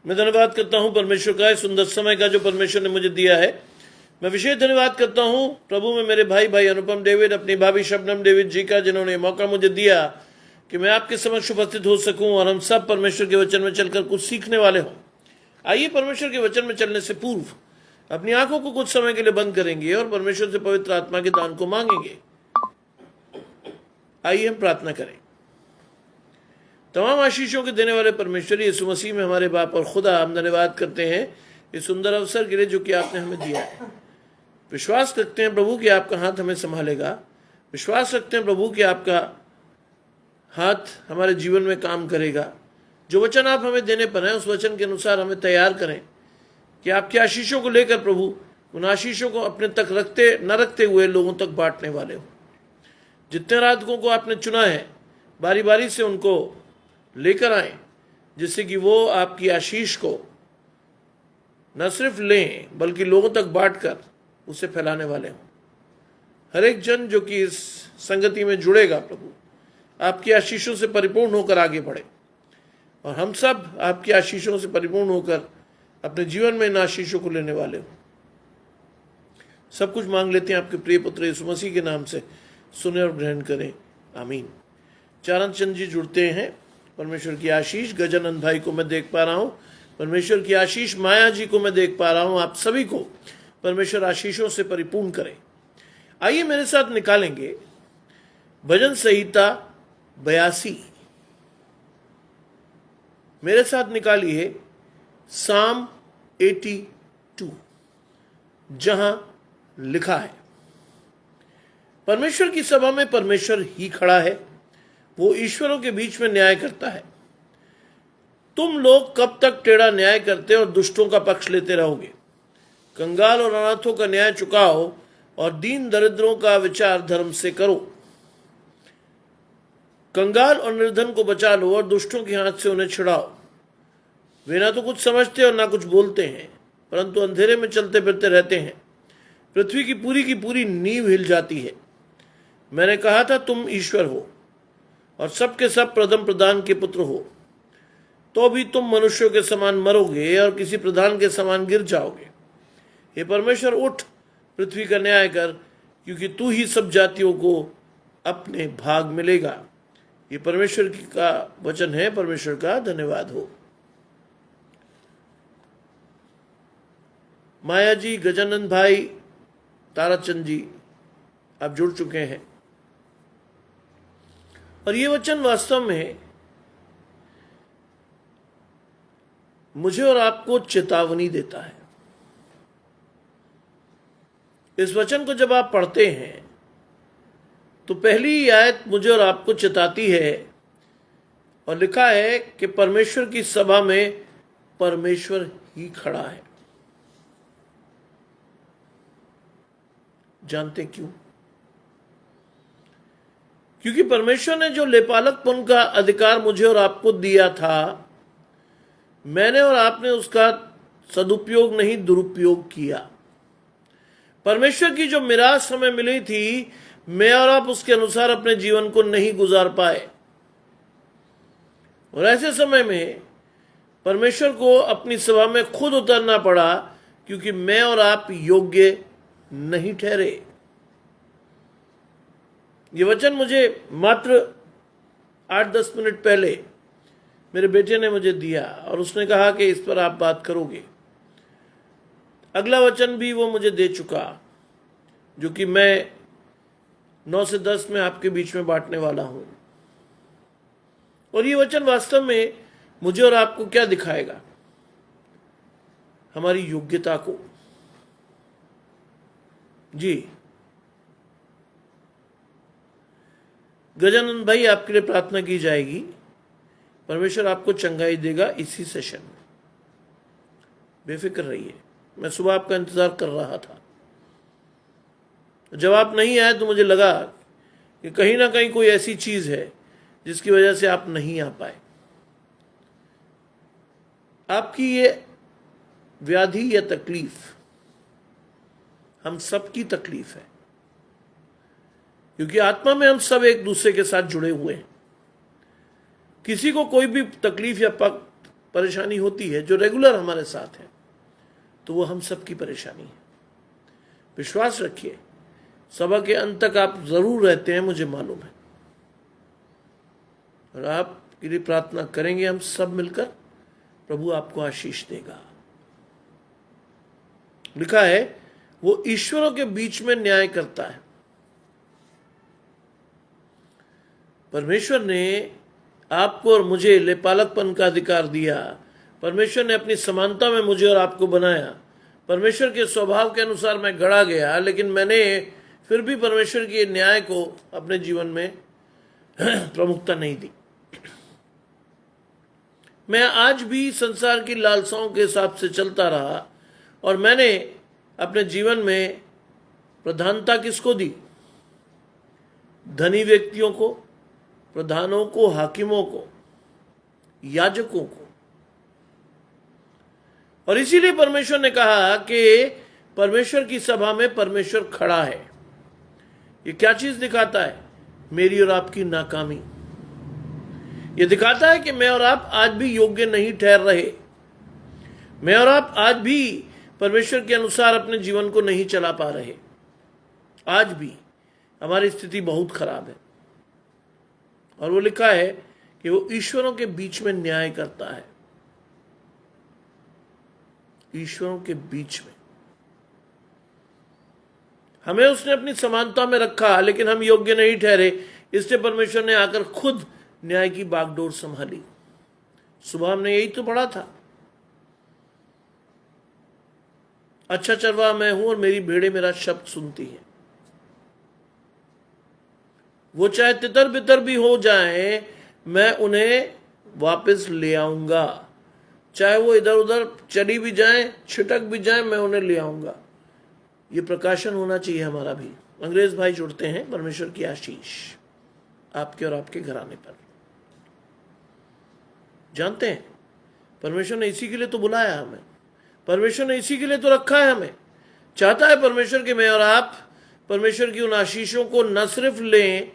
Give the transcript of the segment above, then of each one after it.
मैं धन्यवाद करता हूं परमेश्वर का इस सुंदर समय का जो परमेश्वर ने मुझे दिया है। मैं विशेष धन्यवाद करता हूं प्रभु में मेरे भाई अनुपम डेविड, अपनी भाभी शबनम डेविड जी का, जिन्होंने मौका मुझे दिया कि मैं आपके समक्ष उपस्थित हो सकूं और हम सब परमेश्वर के वचन में चलकर कुछ सीखने वाले हों। आइए परमेश्वर के वचन में चलने से पूर्व अपनी आंखों को कुछ समय के लिए बंद करेंगे और परमेश्वर से पवित्र आत्मा के दान को मांगेंगे। आइए हम प्रार्थना करें। तमाम आशीषों के देने वाले परमेश्वर यीशु मसीह में हमारे बाप और खुदा, हम धन्यवाद करते हैं इस सुंदर अवसर के लिए जो कि आपने हमें दिया है। विश्वास रखते हैं प्रभु कि आपका हाथ हमें संभालेगा। विश्वास रखते हैं प्रभु कि आपका हाथ हमारे जीवन में काम करेगा। जो वचन आप हमें देने पर हैं उस वचन के अनुसार हमें तैयार करें कि आपकी आशीषों को लेकर प्रभु उन आशीषों को अपने तक रखते हुए लोगों तक बांटने वाले हो। जितने राधकों को आपने चुना है बारी बारी से उनको लेकर आए, जिससे कि वो आपकी आशीष को न सिर्फ लें बल्कि लोगों तक बांटकर उसे फैलाने वाले हों। हर एक जन जो कि इस संगति में जुड़ेगा प्रभु आपकी आशीषों से परिपूर्ण होकर आगे बढ़े और हम सब आपकी आशीषों से परिपूर्ण होकर अपने जीवन में इन आशीषों को लेने वाले हों। सब कुछ मांग लेते हैं आपके प्रिय पुत्र यीशु मसीह के नाम से, सुने और ग्रहण करें, आमीन। चारण चंद जी जुड़ते हैं। परमेश्वर की आशीष गजानंद भाई को मैं देख पा रहा हूँ। परमेश्वर की आशीष माया जी को मैं देख पा रहा हूँ। आप सभी को परमेश्वर आशीषों से परिपूर्ण करे। आइए मेरे साथ निकालेंगे भजन संहिता 82। मेरे साथ निकालिए साम 82, जहां लिखा है, परमेश्वर की सभा में परमेश्वर ही खड़ा है, वो ईश्वरों के बीच में न्याय करता है। तुम लोग कब तक टेढ़ा न्याय करते और दुष्टों का पक्ष लेते रहोगे? कंगाल और अनाथों का न्याय चुकाओ और दीन दरिद्रों का विचार धर्म से करो। कंगाल और निर्धन को बचा लो और दुष्टों के हाथ से उन्हें छिड़ाओ। वे ना तो कुछ समझते और ना कुछ बोलते हैं, परंतु अंधेरे में चलते फिरते रहते हैं। पृथ्वी की पूरी नींव हिल जाती है। मैंने कहा था तुम ईश्वर हो और सबके सब प्रथम प्रधान के पुत्र हो, तो भी तुम मनुष्यों के समान मरोगे और किसी प्रधान के समान गिर जाओगे। हे परमेश्वर, उठ, पृथ्वी का न्याय कर, क्योंकि तू ही सब जातियों को अपने भाग मिलेगा। ये परमेश्वर का वचन है। परमेश्वर का धन्यवाद हो। माया जी, गजानंद भाई, ताराचंद जी, आप जुड़ चुके हैं और ये वचन वास्तव में मुझे और आपको चेतावनी देता है। इस वचन को जब आप पढ़ते हैं तो पहली आयत मुझे और आपको चेताती है और लिखा है कि परमेश्वर की सभा में परमेश्वर ही खड़ा है। जानते क्यों? क्योंकि परमेश्वर ने जो लेपालकपन का अधिकार मुझे और आपको दिया था, मैंने और आपने उसका सदुपयोग नहीं दुरुपयोग किया। परमेश्वर की जो मिरास हमें मिली थी, मैं और आप उसके अनुसार अपने जीवन को नहीं गुजार पाए और ऐसे समय में परमेश्वर को अपनी सभा में खुद उतरना पड़ा, क्योंकि मैं और आप योग्य नहीं ठहरे। ये वचन मुझे मात्र 8-10 मिनट पहले मेरे बेटे ने मुझे दिया और उसने कहा कि इस पर आप बात करोगे। अगला वचन भी वो मुझे दे चुका, जो कि मैं 9 से 10 में आपके बीच में बांटने वाला हूं। और ये वचन वास्तव में मुझे और आपको क्या दिखाएगा? हमारी योग्यता को। जी गजानंद भाई, आपके लिए प्रार्थना की जाएगी। परमेश्वर आपको चंगाई देगा इसी सेशन में, बेफिक्र रहिए। मैं सुबह आपका इंतजार कर रहा था। जब आप नहीं आए तो मुझे लगा कि कहीं ना कहीं कोई ऐसी चीज है जिसकी वजह से आप नहीं आ पाए। आपकी ये व्याधि या तकलीफ हम सबकी तकलीफ है, क्योंकि आत्मा में हम सब एक दूसरे के साथ जुड़े हुए हैं। किसी को कोई भी तकलीफ या परेशानी होती है जो रेगुलर हमारे साथ है, तो वो हम सबकी परेशानी है। विश्वास रखिए, सभा के अंत तक आप जरूर रहते हैं, मुझे मालूम है, और आपके लिए प्रार्थना करेंगे हम सब मिलकर, प्रभु आपको आशीष देगा। लिखा है वो ईश्वरों के बीच में न्याय करता है। परमेश्वर ने आपको और मुझे लेपालकपन का अधिकार दिया। परमेश्वर ने अपनी समानता में मुझे और आपको बनाया। परमेश्वर के स्वभाव के अनुसार मैं गढ़ा गया, लेकिन मैंने फिर भी परमेश्वर के न्याय को अपने जीवन में प्रमुखता नहीं दी। मैं आज भी संसार की लालसाओं के हिसाब से चलता रहा, और मैंने अपने जीवन में प्रधानता किसको दी? धनी व्यक्तियों को, प्रधानों को, हाकिमों को, याजकों को। और इसीलिए परमेश्वर ने कहा कि परमेश्वर की सभा में परमेश्वर खड़ा है। ये क्या चीज दिखाता है? मेरी और आपकी नाकामी। ये दिखाता है कि मैं और आप आज भी योग्य नहीं ठहर रहे। मैं और आप आज भी परमेश्वर के अनुसार अपने जीवन को नहीं चला पा रहे। आज भी हमारी स्थिति बहुत खराब है। और वो लिखा है कि वो ईश्वरों के बीच में न्याय करता है। ईश्वरों के बीच में हमें उसने अपनी समानता में रखा, लेकिन हम योग्य नहीं ठहरे, इसलिए परमेश्वर ने आकर खुद न्याय की बागडोर संभाली। सुबह हमने यही तो पढ़ा था, अच्छा चरवाहा मैं हूं और मेरी भेड़ें मेरा शब्द सुनती हैं। वो चाहे तितर बितर भी हो जाएं, मैं उन्हें वापस ले आऊंगा। चाहे वो इधर उधर चली भी जाएं, छिटक भी जाएं, मैं उन्हें ले आऊंगा। ये प्रकाशन होना चाहिए हमारा भी। अंग्रेज भाई जुड़ते हैं, परमेश्वर की आशीष आपके और आपके घराने पर। जानते हैं, परमेश्वर ने इसी के लिए तो बुलाया हमें, परमेश्वर ने इसी के लिए तो रखा है हमें। चाहता है परमेश्वर कि मैं और आप परमेश्वर की उन आशीषों को न सिर्फ लें,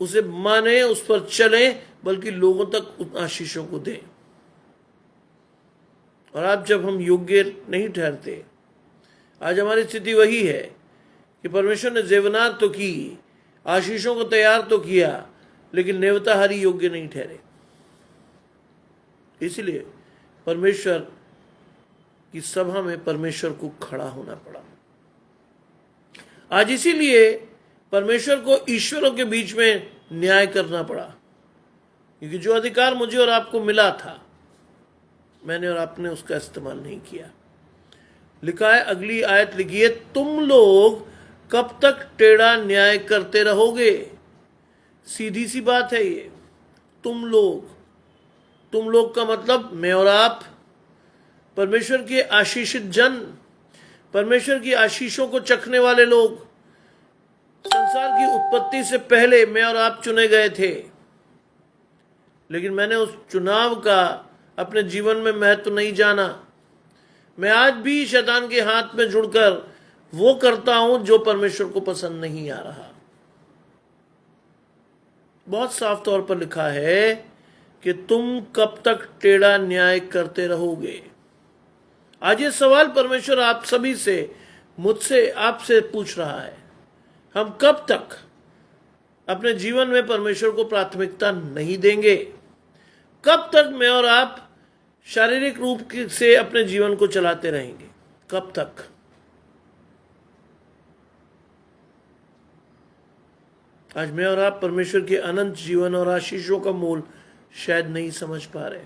उसे माने, उस पर चलें, बल्कि लोगों तक उन आशीषों को दें। और आप जब हम योग्य नहीं ठहरते, आज हमारी स्थिति वही है कि परमेश्वर ने जेवनार तो की, आशीषों को तैयार तो किया, लेकिन नेवताहारी योग्य नहीं ठहरे। इसलिए परमेश्वर की सभा में परमेश्वर को खड़ा होना पड़ा। आज इसीलिए परमेश्वर को ईश्वरों के बीच में न्याय करना पड़ा, क्योंकि जो अधिकार मुझे और आपको मिला था, मैंने और आपने उसका इस्तेमाल नहीं किया। लिखा है, अगली आयत लिखिए, तुम लोग कब तक टेढ़ा न्याय करते रहोगे? सीधी सी बात है ये। तुम लोग का मतलब मैं और आप, परमेश्वर के आशीषित जन, परमेश्वर की आशीषों को चखने वाले लोग। संसार की उत्पत्ति से पहले मैं और आप चुने गए थे, लेकिन मैंने उस चुनाव का अपने जीवन में महत्व नहीं जाना। मैं आज भी शैतान के हाथ में जुड़कर वो करता हूं जो परमेश्वर को पसंद नहीं आ रहा। बहुत साफ तौर पर लिखा है कि तुम कब तक टेढ़ा न्याय करते रहोगे। आज ये सवाल परमेश्वर आप सभी से, मुझसे, आपसे पूछ रहा है। हम कब तक अपने जीवन में परमेश्वर को प्राथमिकता नहीं देंगे? कब तक मैं और आप शारीरिक रूप से अपने जीवन को चलाते रहेंगे? कब तक? आज मैं और आप परमेश्वर के अनंत जीवन और आशीषों का मूल शायद नहीं समझ पा रहे।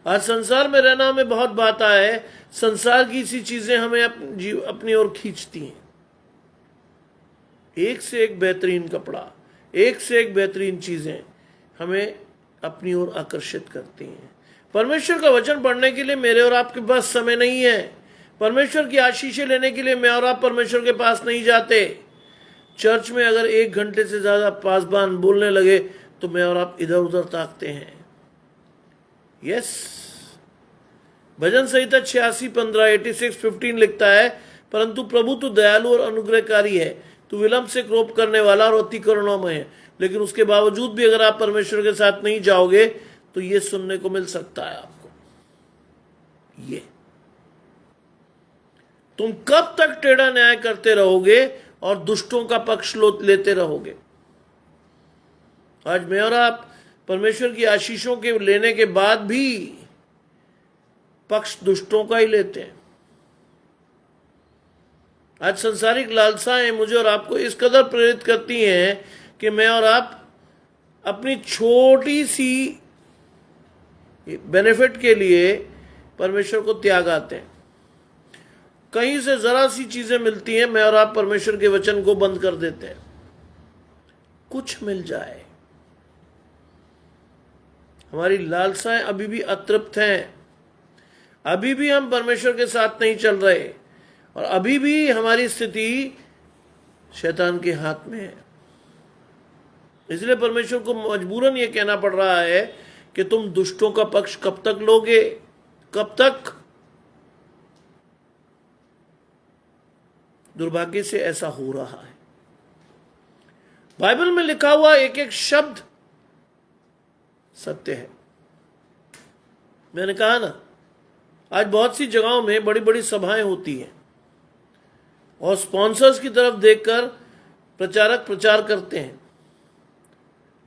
आज संसार में रहना हमें बहुत बात है। संसार की सी चीजें हमें अपनी ओर खींचती हैं। एक से एक बेहतरीन कपड़ा, एक से एक बेहतरीन चीजें हमें अपनी ओर आकर्षित करती हैं। परमेश्वर का वचन पढ़ने के लिए मेरे और आपके पास समय नहीं है। परमेश्वर की आशीषें लेने के लिए मैं और आप परमेश्वर के पास नहीं जाते। चर्च में अगर 1 घंटे से ज्यादा पासबान बोलने लगे तो मैं और आप इधर उधर ताकते हैं। यस, भजन संहिता 86:15 86:15 लिखता है, परंतु प्रभु तो दयालु और अनुग्रहकारी है, तू विलंब से क्रोध करने वाला और अति करुणामय है। लेकिन उसके बावजूद भी अगर आप परमेश्वर के साथ नहीं जाओगे तो ये सुनने को मिल सकता है आपको। ये। तुम कब तक टेढ़ा न्याय करते रहोगे और दुष्टों का पक्ष लेते रहोगे? आज मैं और आप परमेश्वर की आशीषों के लेने के बाद भी पक्ष दुष्टों का ही लेते हैं। आज संसारिक लालसाएं मुझे और आपको इस कदर प्रेरित करती हैं कि मैं और आप अपनी छोटी सी बेनिफिट के लिए परमेश्वर को त्याग आते हैं। कहीं से जरा सी चीजें मिलती हैं, मैं और आप परमेश्वर के वचन को बंद कर देते हैं। कुछ मिल जाए, हमारी लालसाएं अभी भी अतृप्त हैं, अभी भी हम परमेश्वर के साथ नहीं चल रहे और अभी भी हमारी स्थिति शैतान के हाथ में है। इसलिए परमेश्वर को मजबूरन यह कहना पड़ रहा है कि तुम दुष्टों का पक्ष कब तक लोगे? कब तक? दुर्भाग्य से ऐसा हो रहा है। बाइबल में लिखा हुआ एक एक शब्द सत्य है। मैंने कहा ना, आज बहुत सी जगहों में बड़ी बड़ी सभाएं होती हैं और स्पॉन्सर्स की तरफ देखकर प्रचारक प्रचार करते हैं।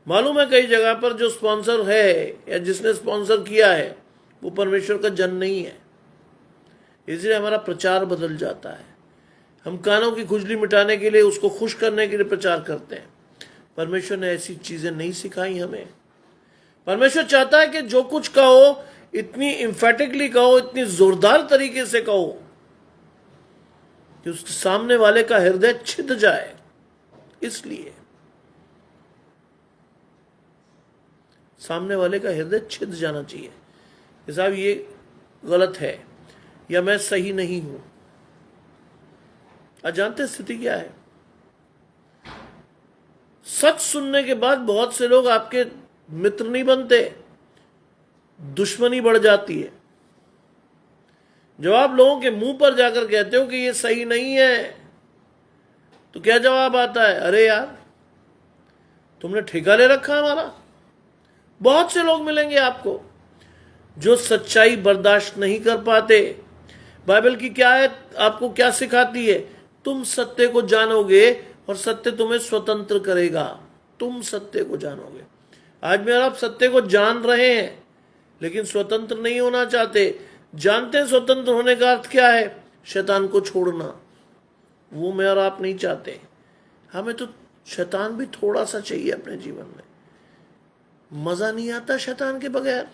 मालूम है कई जगह पर जो स्पॉन्सर है या जिसने स्पॉन्सर किया है वो परमेश्वर का जन नहीं है, इसलिए हमारा प्रचार बदल जाता है। हम कानों की खुजली मिटाने के लिए, उसको खुश करने के लिए प्रचार करते हैं। परमेश्वर ने ऐसी चीजें नहीं सिखाई हमें। परमेश्वर चाहता है कि जो कुछ कहो इतनी इंफेटिकली कहो, इतनी जोरदार तरीके से कहो कि उसके सामने वाले का हृदय छिद जाए। इसलिए सामने वाले का हृदय छिद जाना चाहिए कि साहब ये गलत है या मैं सही नहीं हूं। अजानते स्थिति क्या है? सच सुनने के बाद बहुत से लोग आपके मित्र नहीं बनते, दुश्मनी बढ़ जाती है। जब आप लोगों के मुंह पर जाकर कहते हो कि ये सही नहीं है, तो क्या जवाब आता है? अरे यार, तुमने ठेका ले रखा हमारा। बहुत से लोग मिलेंगे आपको जो सच्चाई बर्दाश्त नहीं कर पाते। बाइबल की क्या है, आपको क्या सिखाती है? तुम सत्य को जानोगे और सत्य तुम्हें स्वतंत्र करेगा। तुम सत्य को जानोगे। आज में आप सत्य को जान रहे हैं लेकिन स्वतंत्र नहीं होना चाहते। जानते हैं स्वतंत्र होने का अर्थ क्या है? शैतान को छोड़ना। वो मैं और आप नहीं चाहते। हमें तो शैतान भी थोड़ा सा चाहिए अपने जीवन में। मजा नहीं आता शैतान के बगैर।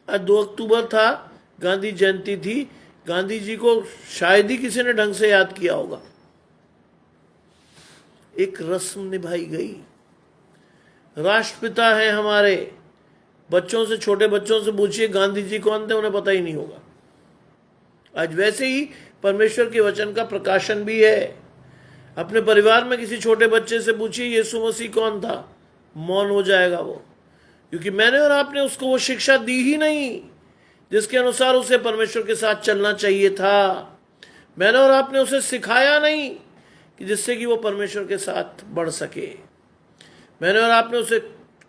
आज 2 अक्टूबर था, गांधी जयंती थी। गांधी जी को शायद ही किसी ने ढंग से याद किया होगा। एक रस्म निभाई गई। राष्ट्रपिता हैं हमारे। बच्चों से, छोटे बच्चों से पूछिए गांधी जी कौन थे, उन्हें पता ही नहीं होगा। आज वैसे ही परमेश्वर के वचन का प्रकाशन भी है। अपने परिवार में किसी छोटे बच्चे से पूछिए यीशु मसीह कौन था, मौन हो जाएगा वो, क्योंकि मैंने और आपने उसको वो शिक्षा दी ही नहीं जिसके अनुसार उसे परमेश्वर के साथ चलना चाहिए था। मैंने और आपने उसे सिखाया नहीं कि जिससे कि वो परमेश्वर के साथ बढ़ सके। मैंने और आपने उसे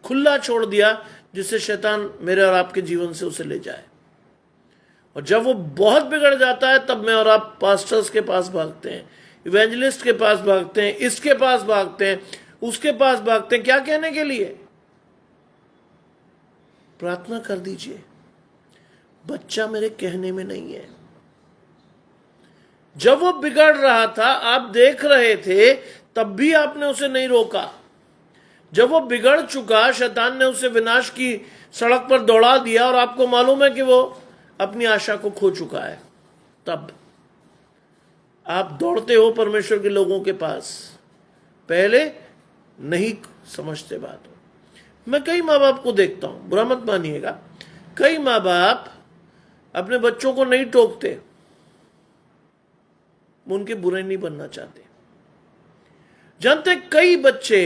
खुला छोड़ दिया जिससे शैतान मेरे और आपके जीवन से उसे ले जाए। और जब वो बहुत बिगड़ जाता है तब मैं और आप पास्टर्स के पास भागते हैं, इवेंजलिस्ट के पास भागते हैं, इसके पास भागते हैं, उसके पास भागते हैं। क्या कहने के लिए? प्रार्थना कर दीजिए, बच्चा मेरे कहने में नहीं है। जब वो बिगड़ रहा था, आप देख रहे थे, तब भी आपने उसे नहीं रोका। जब वो बिगड़ चुका, शैतान ने उसे विनाश की सड़क पर दौड़ा दिया और आपको मालूम है कि वो अपनी आशा को खो चुका है, तब आप दौड़ते हो परमेश्वर के लोगों के पास। पहले नहीं समझते बात। मैं कई माँ बाप को देखता हूं, बुरा मत मानिएगा, कई माँ बाप अपने बच्चों को नहीं टोकते, वो उनके बुरे नहीं बनना चाहते। जानते, कई बच्चे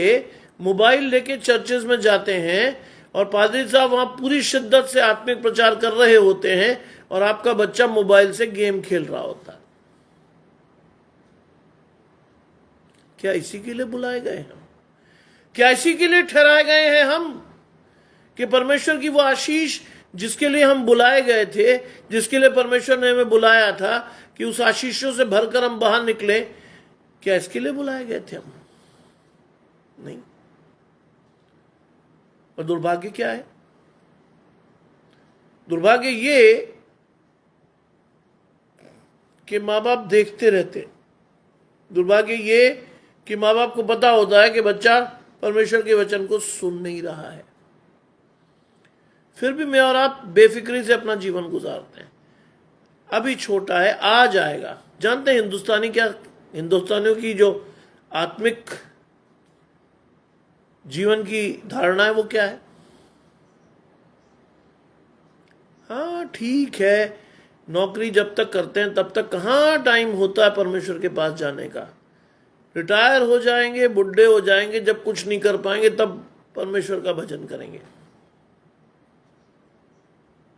मोबाइल लेके चर्चेज में जाते हैं और पादरी साहब वहां पूरी शिद्दत से आत्मिक प्रचार कर रहे होते हैं और आपका बच्चा मोबाइल से गेम खेल रहा होता है। क्या इसी के लिए बुलाए गए हम? क्या इसी के लिए ठहराए गए हैं हम कि परमेश्वर की वो आशीष जिसके लिए हम बुलाए गए थे, जिसके लिए परमेश्वर ने हमें बुलाया था कि उस आशीषों से भरकर हम बाहर निकले, क्या इसके लिए बुलाए गए थे हम? नहीं। और दुर्भाग्य क्या है? दुर्भाग्य ये कि माँ बाप देखते रहते। दुर्भाग्य ये कि माँ बाप को पता होता है कि बच्चा परमेश्वर के वचन को सुन नहीं रहा है, फिर भी मैं और आप बेफिक्री से अपना जीवन गुजारते हैं। अभी छोटा है, आ जाएगा। जानते हैं हिंदुस्तानियों की जो आत्मिक जीवन की धारणा है वो क्या है? हाँ ठीक है, नौकरी जब तक करते हैं तब तक कहाँ टाइम होता है परमेश्वर के पास जाने का। रिटायर हो जाएंगे, बुढ़े हो जाएंगे, जब कुछ नहीं कर पाएंगे तब परमेश्वर का भजन करेंगे।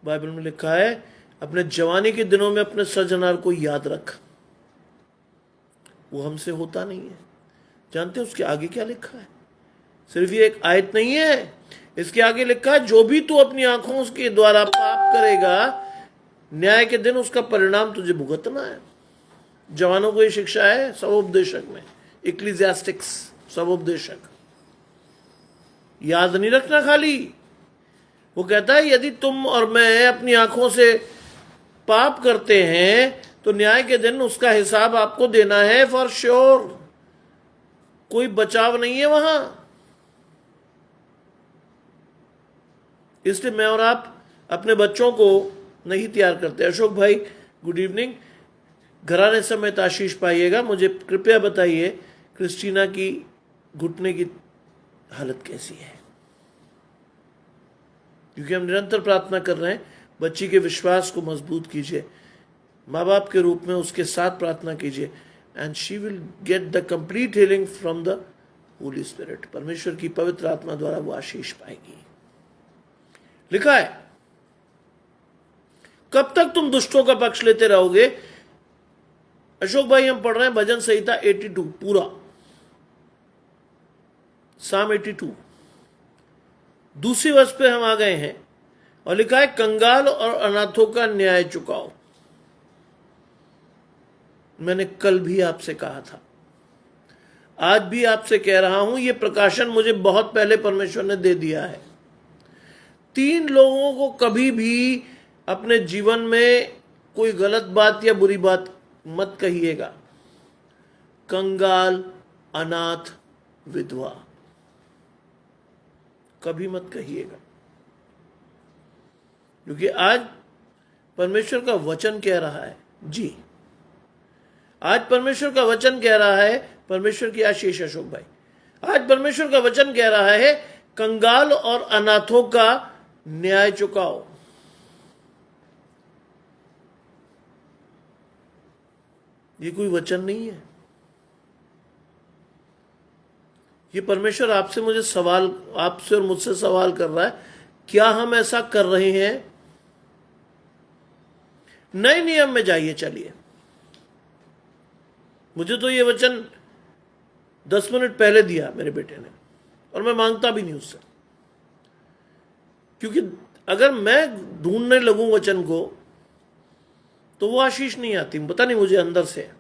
बाइबल में लिखा है, अपने जवानी के दिनों में अपने सृजनहार को याद रख। वो हमसे होता नहीं है। जानते हैं उसके आगे क्या लिखा है? सिर्फ ये एक आयत नहीं है, इसके आगे लिखा है, जो भी तू अपनी आंखों के द्वारा पाप करेगा, न्याय के दिन उसका परिणाम तुझे भुगतना है। जवानों को ये शिक्षा है सवोपदेशक में, इक्लीसियास्टिक्स, सवोपदेशक। याद नहीं रखना खाली। वो कहता है यदि तुम और मैं अपनी आंखों से पाप करते हैं तो न्याय के दिन उसका हिसाब आपको देना है, फॉर श्योर। कोई बचाव नहीं है वहां। इसलिए मैं और आप अपने बच्चों को नहीं तैयार करते। अशोक भाई, गुड इवनिंग। घराने समेत आशीष पाइएगा। मुझे कृपया बताइए क्रिस्टीना की घुटने की हालत कैसी है? क्योंकि हम निरंतर प्रार्थना कर रहे हैं, बच्ची के विश्वास को मजबूत कीजिए। माँ बाप के रूप में उसके साथ प्रार्थना कीजिए, and she will get the complete healing from the Holi spirit. परमेश्वर की पवित्र आत्मा द्वारा वो आशीष पाएगी। लिखा है, कब तक तुम दुष्टों का पक्ष लेते रहोगे? अशोक भाई, हम पढ़ रहे हैं भजन संहिता 82 पूरा, साम 82 दूसरी वर्ष पे हम आ गए हैं, और लिखा है, कंगाल और अनाथों का न्याय चुकाओ। मैंने कल भी आपसे कहा था, आज भी आपसे कह रहा हूं, यह प्रकाशन मुझे बहुत पहले परमेश्वर ने दे दिया है। 3 लोगों को कभी भी अपने जीवन में कोई गलत बात या बुरी बात मत कहिएगा। कंगाल, अनाथ, विधवा, कभी मत कहिएगा। क्योंकि आज परमेश्वर का वचन कह रहा है, जी आज परमेश्वर का वचन कह रहा है, परमेश्वर की आशीष अशोक भाई, आज परमेश्वर का वचन कह रहा है, कंगाल और अनाथों का न्याय चुकाओ। ये कोई वचन नहीं है, ये परमेश्वर आपसे और मुझसे सवाल कर रहा है, क्या हम ऐसा कर रहे हैं? नए नियम में जाइए, चलिए। मुझे तो ये वचन 10 मिनट पहले दिया मेरे बेटे ने, और मैं मांगता भी नहीं उससे, क्योंकि अगर मैं ढूंढने लगूं वचन को तो वो आशीष नहीं आती। पता नहीं मुझे अंदर से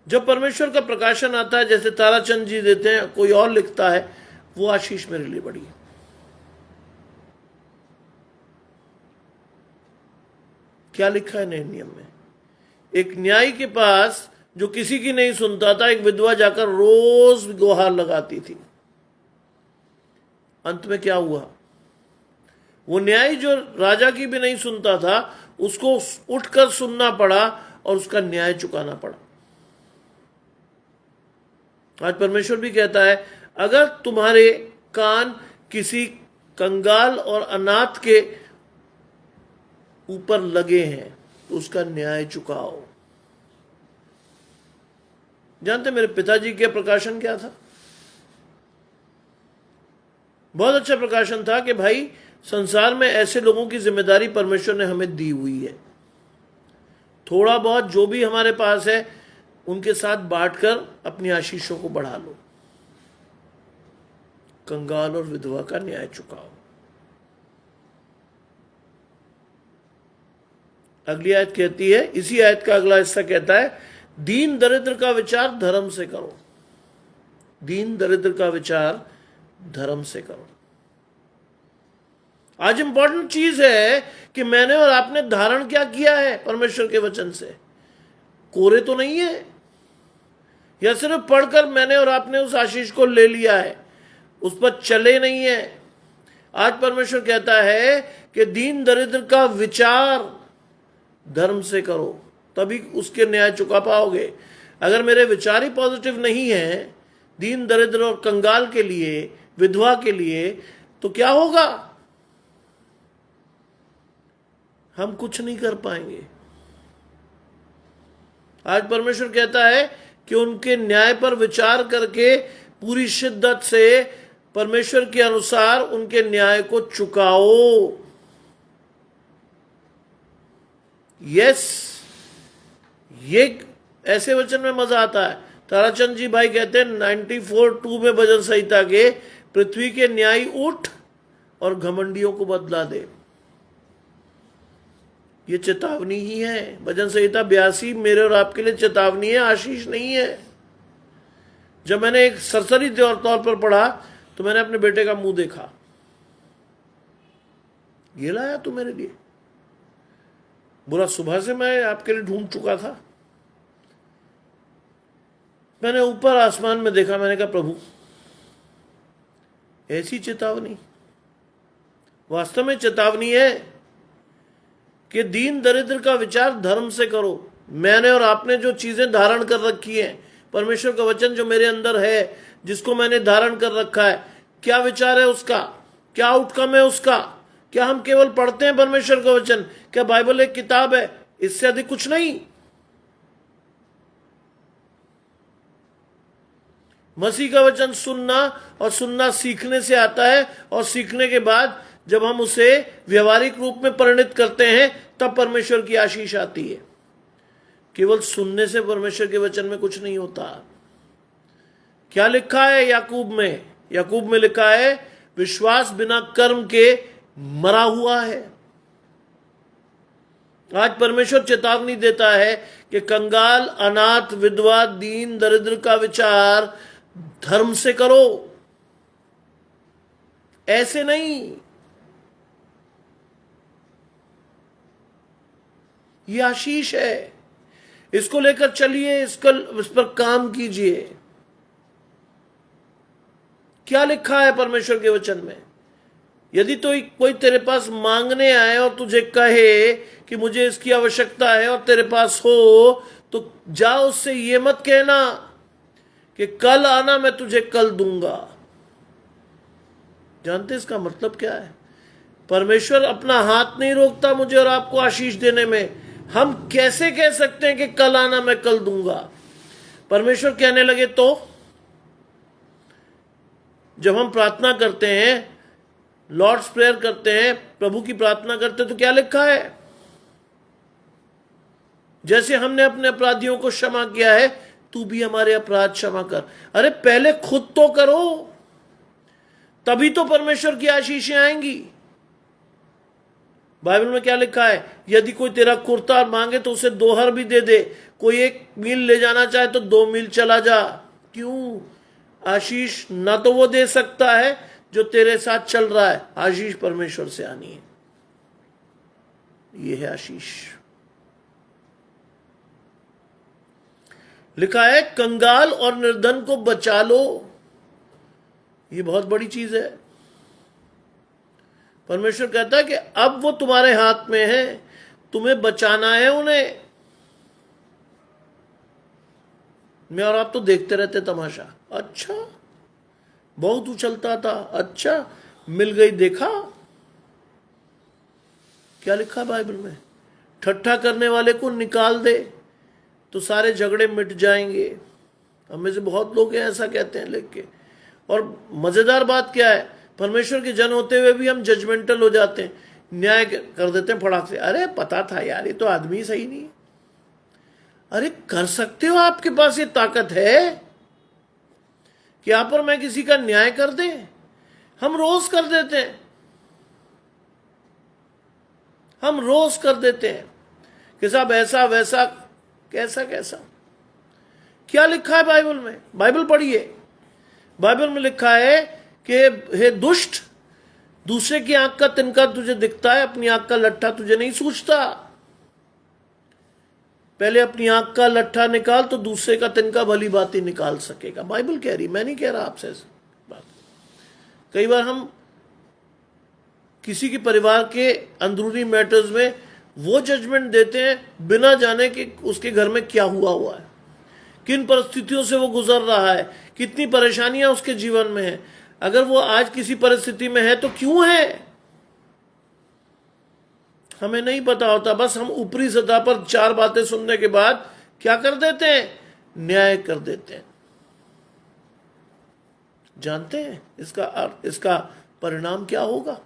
जब परमेश्वर का प्रकाशन आता है, जैसे ताराचंद जी देते हैं, कोई और लिखता है, वो आशीष मेरे लिए बड़ी है। क्या लिखा है नए नियम में? एक न्यायी के पास जो किसी की नहीं सुनता था, एक विधवा जाकर रोज गुहार लगाती थी। अंत में क्या हुआ? वो न्यायी जो राजा की भी नहीं सुनता था, उसको उठकर सुनना पड़ा और उसका न्याय चुकाना पड़ा। आज परमेश्वर भी कहता है, अगर तुम्हारे कान किसी कंगाल और अनाथ के ऊपर लगे हैं तो उसका न्याय चुकाओ। जानते मेरे पिताजी के प्रकाशन क्या था? बहुत अच्छा प्रकाशन था कि भाई, संसार में ऐसे लोगों की जिम्मेदारी परमेश्वर ने हमें दी हुई है। थोड़ा बहुत जो भी हमारे पास है उनके साथ बांटकर अपनी आशीषों को बढ़ा लो। कंगाल और विधवा का न्याय चुकाओ। अगली आयत कहती है, इसी आयत का अगला हिस्सा कहता है, दीन दरिद्र का विचार धर्म से करो। दीन दरिद्र का विचार धर्म से करो। आज इंपॉर्टेंट चीज है कि मैंने और आपने धारण क्या किया है परमेश्वर के वचन से। कोरे तो नहीं है, या सिर्फ पढ़कर मैंने और आपने उस आशीष को ले लिया है, उस पर चले नहीं है। आज परमेश्वर कहता है कि दीन दरिद्र का विचार धर्म से करो, तभी उसके न्याय चुका पाओगे। अगर मेरे विचार ही पॉजिटिव नहीं है दीन दरिद्र और कंगाल के लिए, विधवा के लिए, तो क्या होगा? हम कुछ नहीं कर पाएंगे। आज परमेश्वर कहता है कि उनके न्याय पर विचार करके पूरी शिद्दत से परमेश्वर के अनुसार उनके न्याय को चुकाओ। यस, ये ऐसे वचन में मजा आता है। ताराचंद जी भाई कहते हैं 94:2 में भजन संहिता के, पृथ्वी के न्यायी उठ और घमंडियों को बदला दे। ये चेतावनी ही है। भजन संहिता 82 मेरे और आपके लिए चेतावनी है, आशीष नहीं है। जब मैंने एक सरसरी तौर पर पढ़ा तो मैंने अपने बेटे का मुंह देखा, ये लाया तू मेरे लिए? बुरा सुबह से मैं आपके लिए ढूंढ चुका था। मैंने ऊपर आसमान में देखा, मैंने कहा प्रभु ऐसी चेतावनी? वास्तव में चेतावनी है कि दीन दरिद्र का विचार धर्म से करो। मैंने और आपने जो चीजें धारण कर रखी हैं, परमेश्वर का वचन जो मेरे अंदर है, जिसको मैंने धारण कर रखा है, क्या विचार है उसका, क्या आउटकम है उसका? क्या हम केवल पढ़ते हैं परमेश्वर का वचन? क्या बाइबल एक किताब है? इससे अधिक कुछ नहीं। मसीह का वचन सुनना, और सुनना सीखने से आता है, और सीखने के बाद जब हम उसे व्यवहारिक रूप में परिणत करते हैं तब परमेश्वर की आशीष आती है। केवल सुनने से परमेश्वर के वचन में कुछ नहीं होता। क्या लिखा है याकूब में? याकूब में लिखा है, विश्वास बिना कर्म के मरा हुआ है। आज परमेश्वर चेतावनी देता है कि कंगाल, अनाथ, विधवा, दीन दरिद्र का विचार धर्म से करो, ऐसे नहीं। ये आशीष है, इसको लेकर चलिए, इस पर काम कीजिए। क्या लिखा है परमेश्वर के वचन में? यदि तो कोई तेरे पास मांगने आए और तुझे कहे कि मुझे इसकी आवश्यकता है और तेरे पास हो, तो जा उससे ये मत कहना कि कल आना, मैं तुझे कल दूंगा। जानते इसका मतलब क्या है? परमेश्वर अपना हाथ नहीं रोकता मुझे और आपको आशीष देने में। हम कैसे कह सकते हैं कि कल आना, मैं कल दूंगा? परमेश्वर कहने लगे तो? जब हम प्रार्थना करते हैं, लॉर्ड्स प्रेयर करते हैं, प्रभु की प्रार्थना करते हैं, तो क्या लिखा है? जैसे हमने अपने अपराधियों को क्षमा किया है, तू भी हमारे अपराध क्षमा कर। अरे पहले खुद तो करो, तभी तो परमेश्वर की आशीषें आएंगी। बाइबल में क्या लिखा है? यदि कोई तेरा कुर्ता मांगे तो उसे 2 हर भी दे दे। कोई 1 मील ले जाना चाहे तो 2 मील चला जा। क्यों? आशीष ना तो वो दे सकता है जो तेरे साथ चल रहा है, आशीष परमेश्वर से आनी है। ये है आशीष। लिखा है, कंगाल और निर्धन को बचा लो। ये बहुत बड़ी चीज है। परमेश्वर कहता है कि अब वो तुम्हारे हाथ में है, तुम्हें बचाना है उन्हें। मैं और आप तो देखते रहते तमाशा। अच्छा, बहुत उछलता था, अच्छा मिल गई, देखा क्या लिखा बाइबल में? ठट्ठा करने वाले को निकाल दे तो सारे झगड़े मिट जाएंगे। हम में से बहुत लोग हैं ऐसा कहते हैं लिख के। और मजेदार बात क्या है, परमेश्वर के जन होते हुए भी हम जजमेंटल हो जाते हैं, न्याय कर देते हैं फटाक से। अरे पता था यार, ये तो आदमी सही नहीं। अरे कर सकते हो, आपके पास ये ताकत है कि आप और मैं किसी का न्याय कर दें? हम रोज कर देते हैं, हम रोज कर देते हैं। कि साहब ऐसा वैसा, कैसा कैसा, क्या लिखा है बाइबल में? बाइबल पढ़िए। बाइबल में लिखा है कि हे दुष्ट, दूसरे की आंख का तिनका तुझे दिखता है, अपनी आंख का लट्ठा तुझे नहीं सूझता। पहले अपनी आंख का लट्ठा निकाल तो दूसरे का तिनका भली बात ही निकाल सकेगा। बाइबल कह रही, मैं नहीं कह रहा आपसे ऐसी बात। कई बार हम किसी के परिवार के अंदरूनी मैटर्स में वो जजमेंट देते हैं बिना जाने कि उसके घर में क्या हुआ है, किन परिस्थितियों से वो गुजर रहा है, कितनी परेशानियां उसके जीवन में है। अगर वो आज किसी परिस्थिति में है तो क्यों है, हमें नहीं पता होता। बस हम ऊपरी सतह पर चार बातें सुनने के बाद क्या कर देते हैं? न्याय कर देते हैं। जानते हैं इसका परिणाम क्या होगा?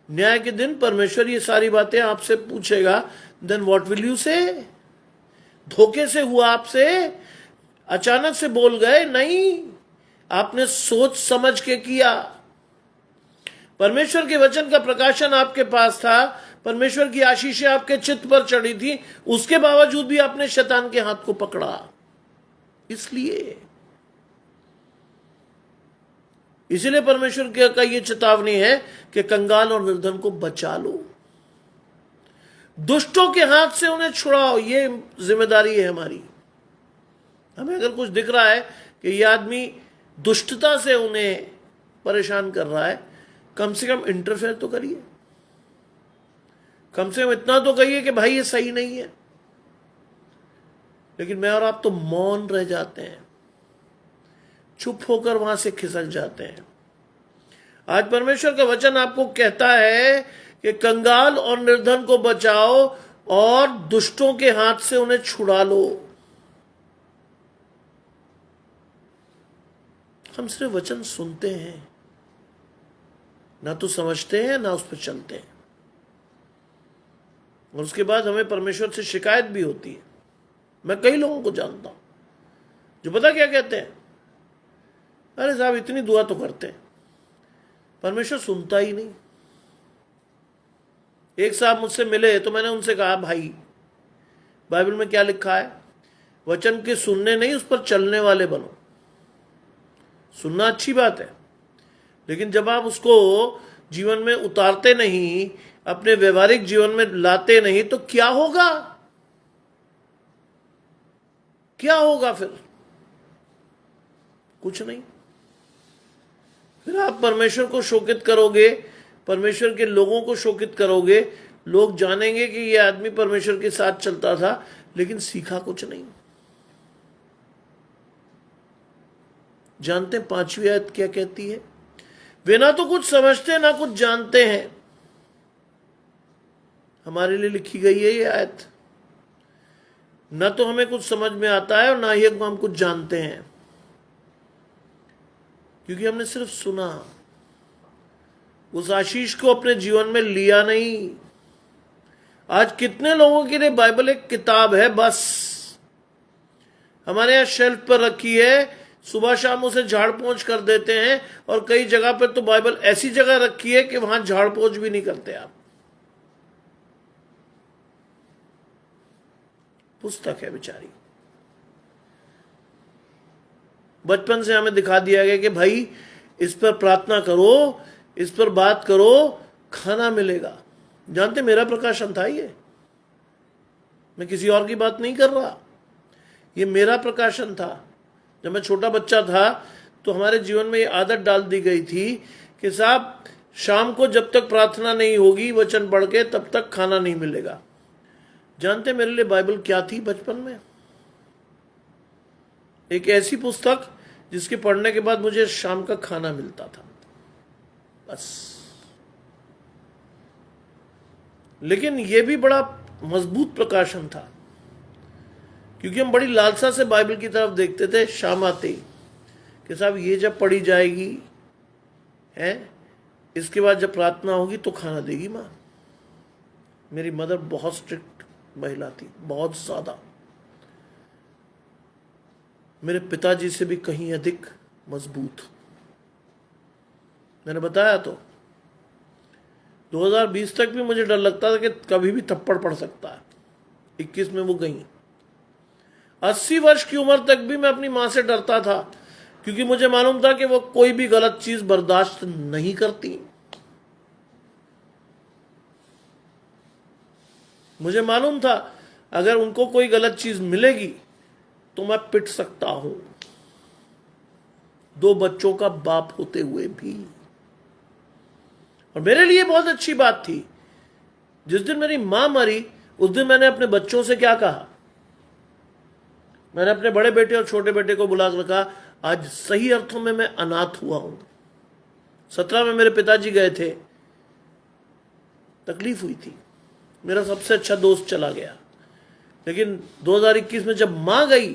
न्याय के दिन परमेश्वर ये सारी बातें आपसे पूछेगा, देन व्हाट विल यू से? धोखे से हुआ आपसे, अचानक से बोल गए? नहीं, आपने सोच समझ के किया। परमेश्वर के वचन का प्रकाशन आपके पास था, परमेश्वर की आशीषें आपके चित्त पर चढ़ी थी, उसके बावजूद भी आपने शैतान के हाथ को पकड़ा। इसीलिए परमेश्वर का ये चेतावनी है कि कंगाल और निर्धन को बचा लो, दुष्टों के हाथ से उन्हें छुड़ाओ। ये जिम्मेदारी है हमारी। हमें अगर कुछ दिख रहा है कि ये आदमी दुष्टता से उन्हें परेशान कर रहा है, कम से कम इंटरफेयर तो करिए, कम से कम इतना तो कहिए कि भाई ये सही नहीं है। लेकिन मैं और आप तो मौन रह जाते हैं, चुप होकर वहां से खिसक जाते हैं। आज परमेश्वर का वचन आपको कहता है कि कंगाल और निर्धन को बचाओ और दुष्टों के हाथ से उन्हें छुड़ा लो। हम सिर्फ वचन सुनते हैं, ना तो समझते हैं ना उस पर चलते हैं, और उसके बाद हमें परमेश्वर से शिकायत भी होती है। मैं कई लोगों को जानता हूं जो पता क्या कहते हैं, अरे साहब इतनी दुआ तो करते हैं, परमेश्वर सुनता ही नहीं। एक साहब मुझसे मिले तो मैंने उनसे कहा, भाई बाइबल में क्या लिखा है? वचन के सुनने नहीं, उस पर चलने वाले बनो। सुनना अच्छी बात है, लेकिन जब आप उसको जीवन में उतारते नहीं, अपने व्यवहारिक जीवन में लाते नहीं, तो क्या होगा? क्या होगा फिर? कुछ नहीं। फिर आप परमेश्वर को शोकित करोगे, परमेश्वर के लोगों को शोकित करोगे। लोग जानेंगे कि यह आदमी परमेश्वर के साथ चलता था, लेकिन सीखा कुछ नहीं। जानते हैं 5वीं आयत क्या कहती है? वे ना तो कुछ समझते ना कुछ जानते हैं। हमारे लिए लिखी गई है ये आयत। ना तो हमें कुछ समझ में आता है और ना ही हम कुछ जानते हैं, क्योंकि हमने सिर्फ सुना, उस आशीष को अपने जीवन में लिया नहीं। आज कितने लोगों के लिए बाइबल एक किताब है, बस हमारे यहां शेल्फ पर रखी है, सुबह शाम उसे झाड़ पोंछ कर देते हैं, और कई जगह पर तो बाइबल ऐसी जगह रखी है कि वहां झाड़ पोंछ भी नहीं करते आप। पुस्तक है बेचारी। बचपन से हमें दिखा दिया गया कि भाई इस पर प्रार्थना करो, इस पर बात करो, खाना मिलेगा। जानते मेरा प्रकाशन था ये, मैं किसी और की बात नहीं कर रहा, ये मेरा प्रकाशन था। जब मैं छोटा बच्चा था तो हमारे जीवन में ये आदत डाल दी गई थी कि साहब शाम को जब तक प्रार्थना नहीं होगी वचन पढ़ के, तब तक खाना नहीं मिलेगा। जानते मेरे लिए बाइबल क्या थी बचपन में? एक ऐसी पुस्तक जिसके पढ़ने के बाद मुझे शाम का खाना मिलता था, बस। लेकिन यह भी बड़ा मजबूत प्रकाशन था, क्योंकि हम बड़ी लालसा से बाइबल की तरफ देखते थे शाम आते ही कि साहब ये जब पढ़ी जाएगी है, इसके बाद जब प्रार्थना होगी तो खाना देगी माँ। मेरी मदर बहुत स्ट्रिक्ट महिला थी, बहुत ज्यादा, मेरे पिताजी से भी कहीं अधिक मजबूत। मैंने बताया तो 2020 तक भी मुझे डर लगता था कि कभी भी थप्पड़ पड़ सकता है। 21 में वो गई। 80 वर्ष की उम्र तक भी मैं अपनी मां से डरता था, क्योंकि मुझे मालूम था कि वो कोई भी गलत चीज बर्दाश्त नहीं करती। मुझे मालूम था अगर उनको कोई गलत चीज मिलेगी तो मैं पिट सकता हूं, 2 बच्चों का बाप होते हुए भी। और मेरे लिए बहुत अच्छी बात थी, जिस दिन मेरी मां मरी उस दिन मैंने अपने बच्चों से क्या कहा, मैंने अपने बड़े बेटे और छोटे बेटे को बुलाकर कहा, आज सही अर्थों में मैं अनाथ हुआ हूं। 17 में मेरे पिताजी गए थे, तकलीफ हुई थी, मेरा सबसे अच्छा दोस्त चला गया, लेकिन 2021 में जब मां गई,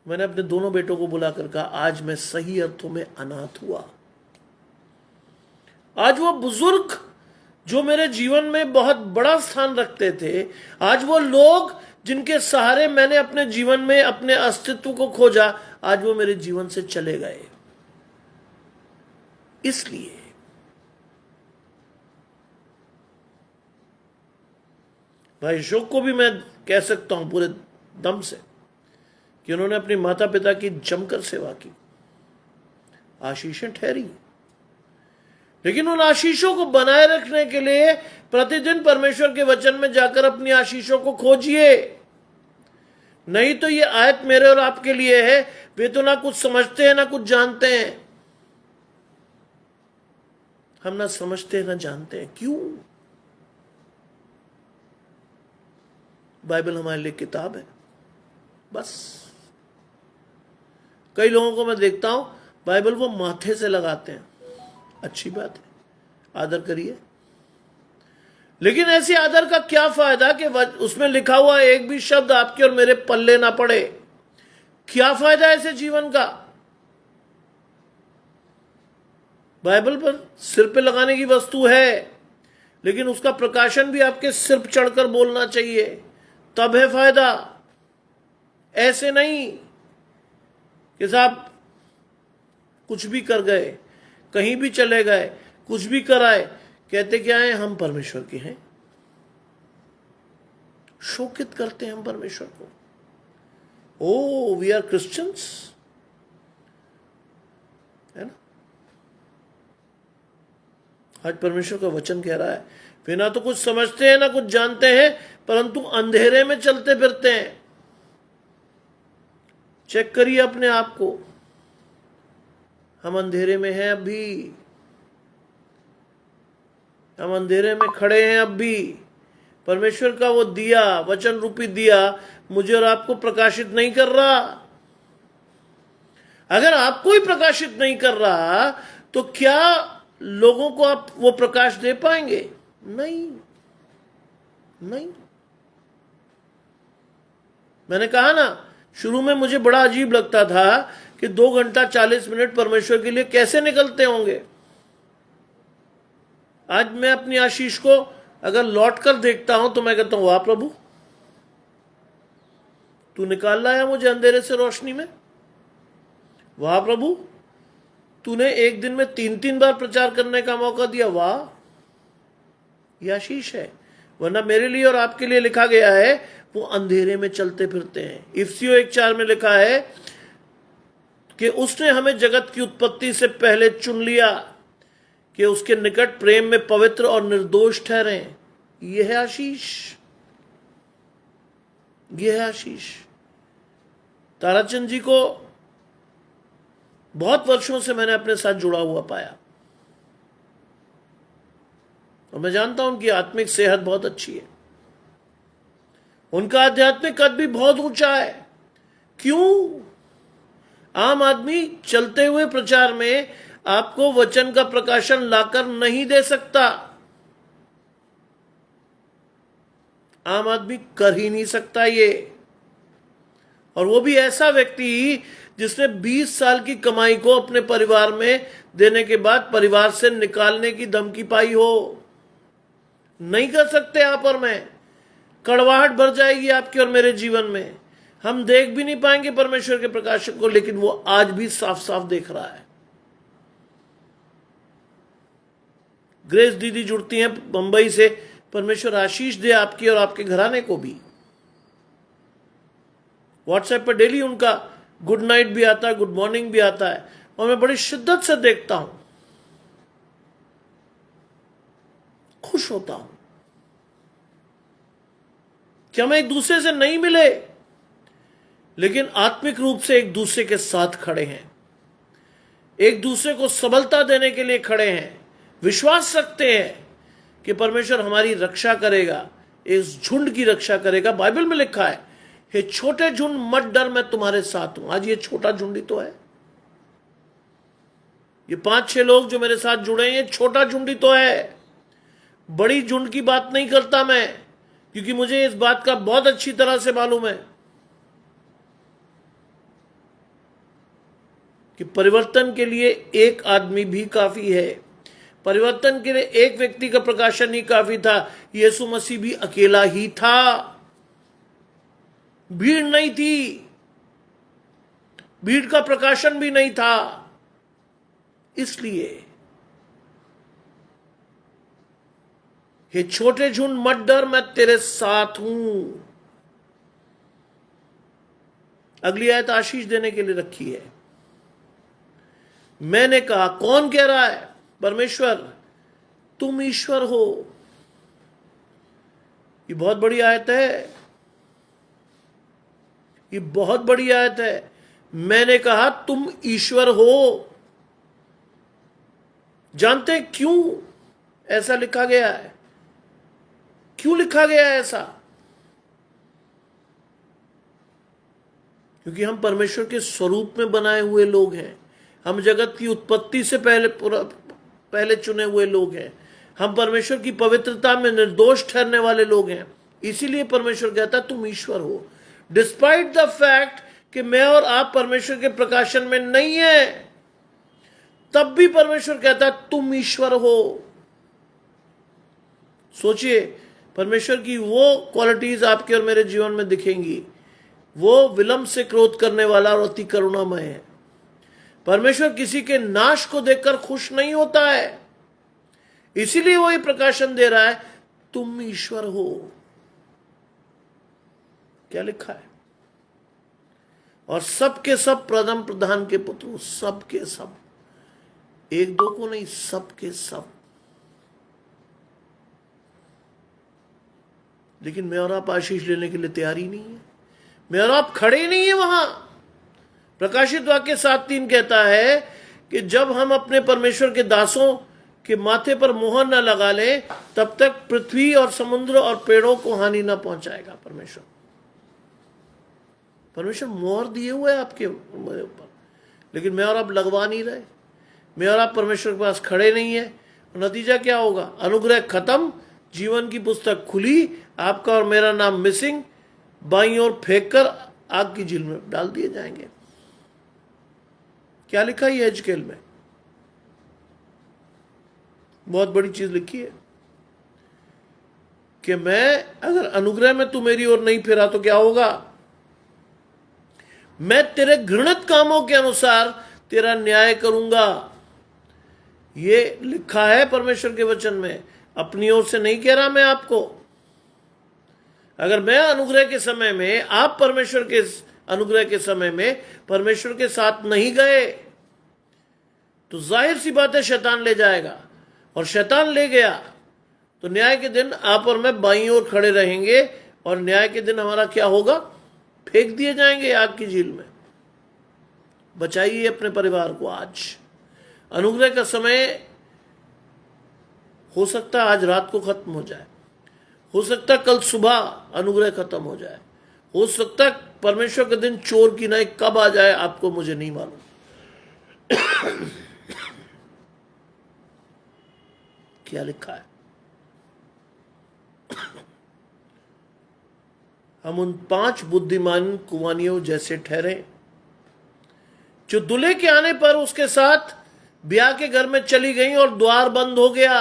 मैंने अपने दोनों बेटों को बुलाकर कहा, आज मैं सही अर्थों में अनाथ हुआ। आज वो बुजुर्ग जो मेरे जीवन में बहुत बड़ा स्थान रखते थे, आज वो लोग जिनके सहारे मैंने अपने जीवन में अपने अस्तित्व को खोजा, आज वो मेरे जीवन से चले गए। इसलिए भाई अशोक को भी मैं कह सकता हूं पूरे दम से कि उन्होंने अपने माता पिता की जमकर सेवा की, आशीषें ठहरी, लेकिन उन आशीषों को बनाए रखने के लिए प्रतिदिन परमेश्वर के वचन में जाकर अपनी आशीषों को खोजिए। नहीं तो ये आयत मेरे और आपके लिए है, वे तो ना कुछ समझते हैं ना कुछ जानते हैं। हम ना समझते हैं ना जानते हैं। क्यों? बाइबल हमारे लिए किताब है, बस। कई लोगों को मैं देखता हूं बाइबल वो माथे से लगाते हैं, अच्छी बात है, आदर करिए, लेकिन ऐसे आदर का क्या फायदा कि उसमें लिखा हुआ एक भी शब्द आपके और मेरे पल्ले ना पड़े। क्या फायदा ऐसे जीवन का? बाइबल पर सिर पे लगाने की वस्तु है, लेकिन उसका प्रकाशन भी आपके सिर पर चढ़कर बोलना चाहिए, तब है फायदा। ऐसे नहीं कि साहब कुछ भी कर गए, कहीं भी चले गए, कुछ भी कराए, कहते क्या है, हम परमेश्वर के हैं। शोकित करते हैं हम परमेश्वर को। ओ वी आर क्रिश्चियंस, है ना। आज परमेश्वर का वचन कह रहा है, वे ना तो कुछ समझते हैं ना कुछ जानते हैं, परंतु अंधेरे में चलते फिरते हैं। चेक करिए अपने आप को, हम अंधेरे में हैं अभी, हम अंधेरे में खड़े हैं अब भी। परमेश्वर का वो दिया, वचन रूपी दिया, मुझे और आपको प्रकाशित नहीं कर रहा। अगर आपको ही प्रकाशित नहीं कर रहा तो क्या लोगों को आप वो प्रकाश दे पाएंगे? नहीं, नहीं। मैंने कहा ना, शुरू में मुझे बड़ा अजीब लगता था कि 2 घंटा 40 मिनट परमेश्वर के लिए कैसे निकलते होंगे। आज मैं अपनी आशीष को अगर लौट कर देखता हूं तो मैं कहता हूं, वाह प्रभु, तू निकाल लाया मुझे अंधेरे से रोशनी में। वाह प्रभु, तूने एक दिन में 3-3 बार प्रचार करने का मौका दिया। वाह, यह आशीष है। वरना मेरे लिए और आपके लिए लिखा गया है, वो अंधेरे में चलते फिरते हैं। इफिसियों 1:4 में लिखा है कि उसने हमें जगत की उत्पत्ति से पहले चुन लिया कि उसके निकट प्रेम में पवित्र और निर्दोष ठहरे। यह है आशीष, यह है आशीष। ताराचंद जी को बहुत वर्षों से मैंने अपने साथ जुड़ा हुआ पाया, और मैं जानता हूं उनकी आत्मिक सेहत बहुत अच्छी है, उनका आध्यात्मिक कद भी बहुत ऊंचा है। क्यों? आम आदमी चलते हुए प्रचार में आपको वचन का प्रकाशन लाकर नहीं दे सकता। आम आदमी कर ही नहीं सकता ये, और वो भी ऐसा व्यक्ति जिसने 20 साल की कमाई को अपने परिवार में देने के बाद परिवार से निकालने की धमकी पाई हो। नहीं कर सकते आप और मैं। कड़वाहट भर जाएगी आपके और मेरे जीवन में। हम देख भी नहीं पाएंगे परमेश्वर के प्रकाशन को, लेकिन वो आज भी साफ साफ देख रहा है। ग्रेस दीदी जुड़ती हैं बंबई से, परमेश्वर आशीष दे आपकी और आपके घराने को भी। व्हाट्सएप पर डेली उनका गुड नाइट भी आता है, गुड मॉर्निंग भी आता है, और मैं बड़ी शिद्दत से देखता हूं, खुश होता हूं कि हम एक दूसरे से नहीं मिले, लेकिन आत्मिक रूप से एक दूसरे के साथ खड़े हैं, एक दूसरे को सबलता देने के लिए खड़े हैं, विश्वास रखते हैं कि परमेश्वर हमारी रक्षा करेगा, इस झुंड की रक्षा करेगा। बाइबल में लिखा है, हे छोटे झुंड मत डर, मैं तुम्हारे साथ हूं। आज ये छोटा झुंड ही तो है, ये 5-6 लोग जो मेरे साथ जुड़े हैं, ये छोटा झुंड ही तो है। बड़ी झुंड की बात नहीं करता मैं, क्योंकि मुझे इस बात का बहुत अच्छी तरह से मालूम है कि परिवर्तन के लिए एक आदमी भी काफी है, परिवर्तन के लिए एक व्यक्ति का प्रकाशन ही काफी था। यीशु मसीह भी अकेला ही था, भीड़ नहीं थी, भीड़ का प्रकाशन भी नहीं था। इसलिए हे छोटे झुंड मत डर, मैं तेरे साथ हूं। अगली आयत आशीष देने के लिए रखी है। मैंने कहा, कौन कह रहा है? परमेश्वर, तुम ईश्वर हो। ये बहुत बड़ी आयत है, ये बहुत बड़ी आयत है। मैंने कहा तुम ईश्वर हो। जानते हैं क्यों ऐसा लिखा गया है? क्यों लिखा गया है ऐसा? क्योंकि हम परमेश्वर के स्वरूप में बनाए हुए लोग हैं। हम जगत की उत्पत्ति से पहले चुने हुए लोग हैं। हम परमेश्वर की पवित्रता में निर्दोष ठहरने वाले लोग हैं। इसीलिए परमेश्वर कहता है तुम ईश्वर हो। डिस्पाइट द फैक्ट कि मैं और आप परमेश्वर के प्रकाशन में नहीं है, तब भी परमेश्वर कहता है तुम ईश्वर हो। सोचिए, परमेश्वर की वो क्वालिटीज आपके और मेरे जीवन में दिखेंगी। वो विलंब से क्रोध करने वाला और अति करुणामय है। परमेश्वर किसी के नाश को देखकर खुश नहीं होता है, इसीलिए वो ये प्रकाशन दे रहा है तुम ईश्वर हो। क्या लिखा है? और सबके सब प्रथम प्रधान के पुत्र, सबके सब, एक दो को नहीं, सबके सब। लेकिन मैं और आप आशीष लेने के लिए तैयार ही नहीं है। मैं और आप खड़े ही नहीं है वहां। प्रकाशित वाक्य 7:3 कहता है कि जब हम अपने परमेश्वर के दासों के माथे पर मोहर न लगा लें, तब तक पृथ्वी और समुद्र और पेड़ों को हानि न पहुंचाएगा। परमेश्वर मोहर दिए हुए है आपके ऊपर, लेकिन मैं और आप लगवा नहीं रहे। मैं और आप परमेश्वर के पास खड़े नहीं है। नतीजा क्या होगा? अनुग्रह खत्म, जीवन की पुस्तक खुली, आपका और मेरा नाम मिसिंग, बाईं ओर फेंक कर आग की झील में डाल दिए जाएंगे। क्या लिखा है यहेजकेल में? बहुत बड़ी चीज लिखी है कि मैं अगर अनुग्रह में तू मेरी ओर नहीं फिरा तो क्या होगा? मैं तेरे घृणित कामों के अनुसार तेरा न्याय करूंगा। ये लिखा है परमेश्वर के वचन में, अपनी ओर से नहीं कह रहा मैं आपको। अगर मैं अनुग्रह के समय में, आप परमेश्वर के अनुग्रह के समय में परमेश्वर के साथ नहीं गए, तो जाहिर सी बात है शैतान ले जाएगा, और शैतान ले गया तो न्याय के दिन आप और मैं बाईं ओर खड़े रहेंगे, और न्याय के दिन हमारा क्या होगा? फेंक दिए जाएंगे आग की झील में। बचाइए अपने परिवार को आज। अनुग्रह का समय हो सकता है आज रात को खत्म हो जाए, हो सकता है कल सुबह अनुग्रह खत्म हो जाए, हो सकता है परमेश्वर का दिन चोर की नाई कब आ जाए आपको मुझे नहीं मालूम। क्या लिखा है? हम उन 5 बुद्धिमान कुंवानियों जैसे ठहरे जो दूल्हे के आने पर उसके साथ ब्याह के घर में चली गई और द्वार बंद हो गया।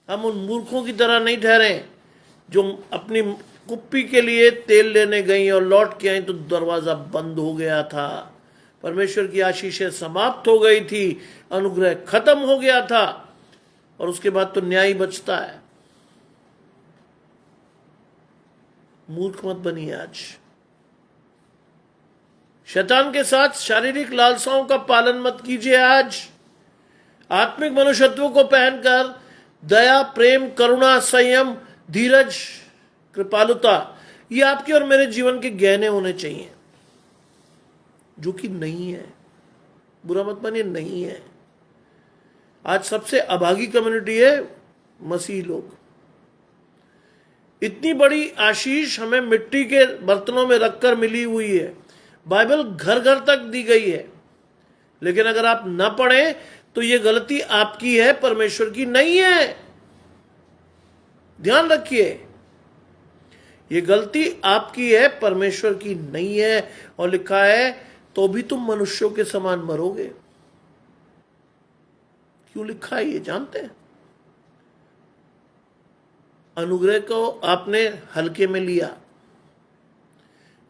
हम उन मूर्खों की तरह नहीं ठहरे जो अपनी कुप्पी के लिए तेल लेने गई और लौट के आई तो दरवाजा बंद हो गया था। परमेश्वर की आशीषें समाप्त हो गई थी, अनुग्रह खत्म हो गया था। और उसके बाद तो न्याय बचता है। मूर्ख मत बनिए आज। शैतान के साथ शारीरिक लालसाओं का पालन मत कीजिए आज। आत्मिक मनुष्यत्व को पहनकर दया, प्रेम, करुणा, संयम, धीरज, कृपालुता, ये आपके और मेरे जीवन के गहने होने चाहिए, जो कि नहीं है। बुरा मत मानिए, नहीं है। आज सबसे अभागी कम्युनिटी है मसीही लोग। इतनी बड़ी आशीष हमें मिट्टी के बर्तनों में रखकर मिली हुई है। बाइबल घर घर तक दी गई है, लेकिन अगर आप न पढ़ें तो यह गलती आपकी है, परमेश्वर की नहीं है। ध्यान रखिए, यह गलती आपकी है, परमेश्वर की नहीं है। और लिखा है तो भी तुम मनुष्यों के समान मरोगे। क्यों लिखा है ये जानते हैं? अनुग्रह को आपने हल्के में लिया।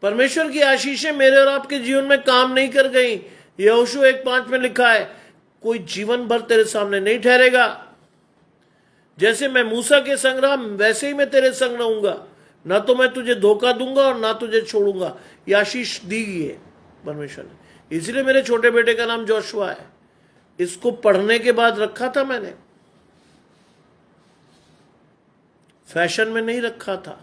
परमेश्वर की आशीषें मेरे और आपके जीवन में काम नहीं कर गई। यहोशू 1:5 में लिखा है, कोई जीवन भर तेरे सामने नहीं ठहरेगा। जैसे मैं मूसा के संग रहा, वैसे ही मैं तेरे संग रहूंगा। ना तो मैं तुझे धोखा दूंगा और ना तुझे छोड़ूंगा। ये आशीष दी गई है परमेश्वर ने। इसलिए मेरे छोटे बेटे का नाम जोशुआ है। इसको पढ़ने के बाद रखा था मैंने, फैशन में नहीं रखा था।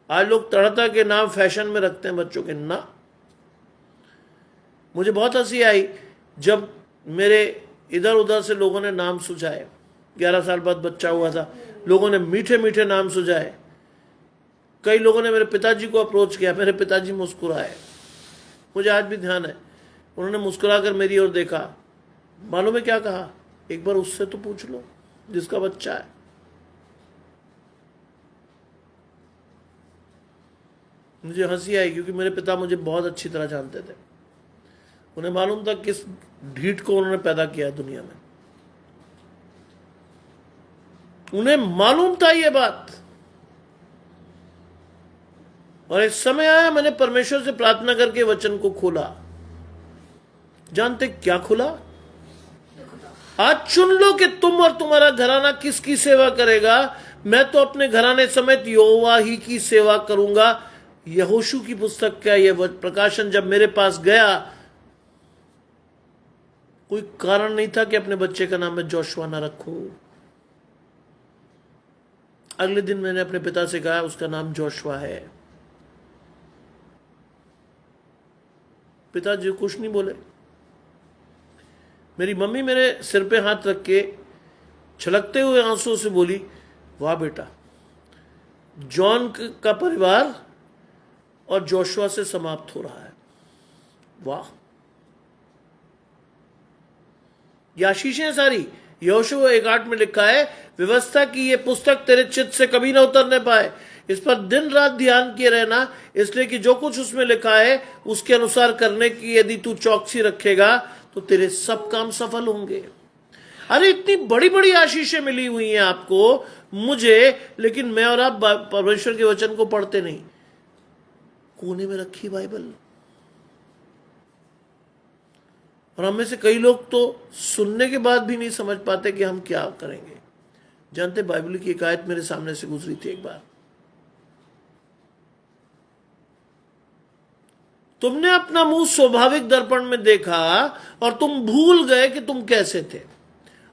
आज लोग तरह के नाम फैशन में रखते हैं बच्चों के। ना, मुझे बहुत हंसी आई जब मेरे इधर उधर से लोगों ने नाम सुझाए। 11 साल बाद बच्चा हुआ था, लोगों ने मीठे मीठे नाम सुझाए। कई लोगों ने मेरे पिताजी को अप्रोच किया, मेरे पिताजी मुस्कुराए। मुझे आज भी ध्यान है, उन्होंने मुस्कुराकर मेरी ओर देखा। मालूम है क्या कहा? एक बार उससे तो पूछ लो जिसका बच्चा है। मुझे हंसी आई क्योंकि मेरे पिता मुझे बहुत अच्छी तरह जानते थे। उन्हें मालूम था किस ढीठ को उन्होंने पैदा किया है दुनिया में। उन्हें मालूम था ये बात। और एक समय आया, मैंने परमेश्वर से प्रार्थना करके वचन को खोला। जानते क्या खुला? आज चुन लो कि तुम और तुम्हारा घराना किसकी सेवा करेगा। मैं तो अपने घराने समेत यहोवा ही की सेवा करूंगा। यहोशू की पुस्तक का यह प्रकाशन जब मेरे पास गया, कोई कारण नहीं था कि अपने बच्चे का नाम मैं जोशुआ ना रखूं। अगले दिन मैंने अपने पिता से कहा उसका नाम जोशुआ है। पिताजी कुछ नहीं बोले। मेरी मम्मी मेरे सिर पे हाथ रख के छलकते हुए आंसुओं से बोली, वाह बेटा, जॉन का परिवार और जोशुआ से समाप्त हो रहा है। वाह, ये आशीषें सारी। यहोशू 1:8 में लिखा है, व्यवस्था की ये पुस्तक तेरे चित्त से कभी ना उतरने पाए। इस पर दिन रात ध्यान किए रहना, इसलिए कि जो कुछ उसमें लिखा है उसके अनुसार करने की यदि तू चौकसी रखेगा तो तेरे सब काम सफल होंगे। अरे इतनी बड़ी बड़ी आशीषें मिली हुई हैं आपको, मुझे, लेकिन मैं और आप परमेश्वर के वचन को पढ़ते नहीं। कोने में रखी बाइबल। और हम में से कई लोग तो सुनने के बाद भी नहीं समझ पाते कि हम क्या करेंगे। जानते, बाइबल की एक आयत मेरे सामने से गुजरी थी एक बार। तुमने अपना मुंह स्वाभाविक दर्पण में देखा और तुम भूल गए कि तुम कैसे थे।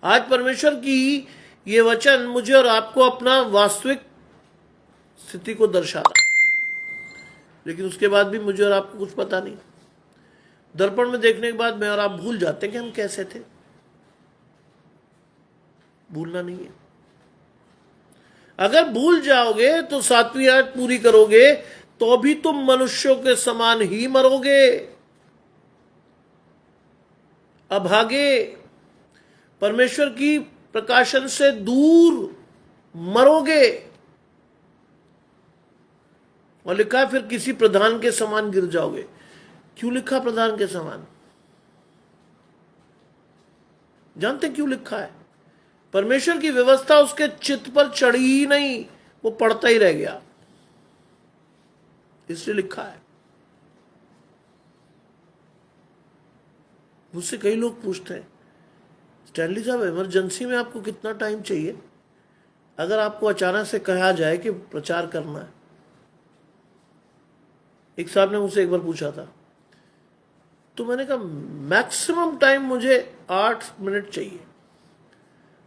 आज परमेश्वर की ये वचन मुझे और आपको अपना वास्तविक स्थिति को दर्शाता, लेकिन उसके बाद भी मुझे और आपको कुछ पता नहीं। दर्पण में देखने के बाद मैं और आप भूल जाते हैं कि हम कैसे थे। भूलना नहीं है। अगर भूल जाओगे तो 7वीं आयत पूरी करोगे तो भी तुम मनुष्यों के समान ही मरोगे, अभागे, परमेश्वर की प्रकाशन से दूर मरोगे। और लिखा फिर किसी प्रधान के समान गिर जाओगे। क्यों लिखा प्रधान के समान? जानते क्यों लिखा है? परमेश्वर की व्यवस्था उसके चित्त पर चढ़ी ही नहीं, वो पढ़ता ही रह गया, इसलिए लिखा है। मुझसे कई लोग पूछते हैं, स्टैनली साहब, इमरजेंसी में आपको कितना टाइम चाहिए? अगर आपको अचानक से कहा जाए कि प्रचार करना है। एक साहब ने मुझसे एक बार पूछा था, तो मैंने कहा मैक्सिमम टाइम मुझे 8 मिनट चाहिए।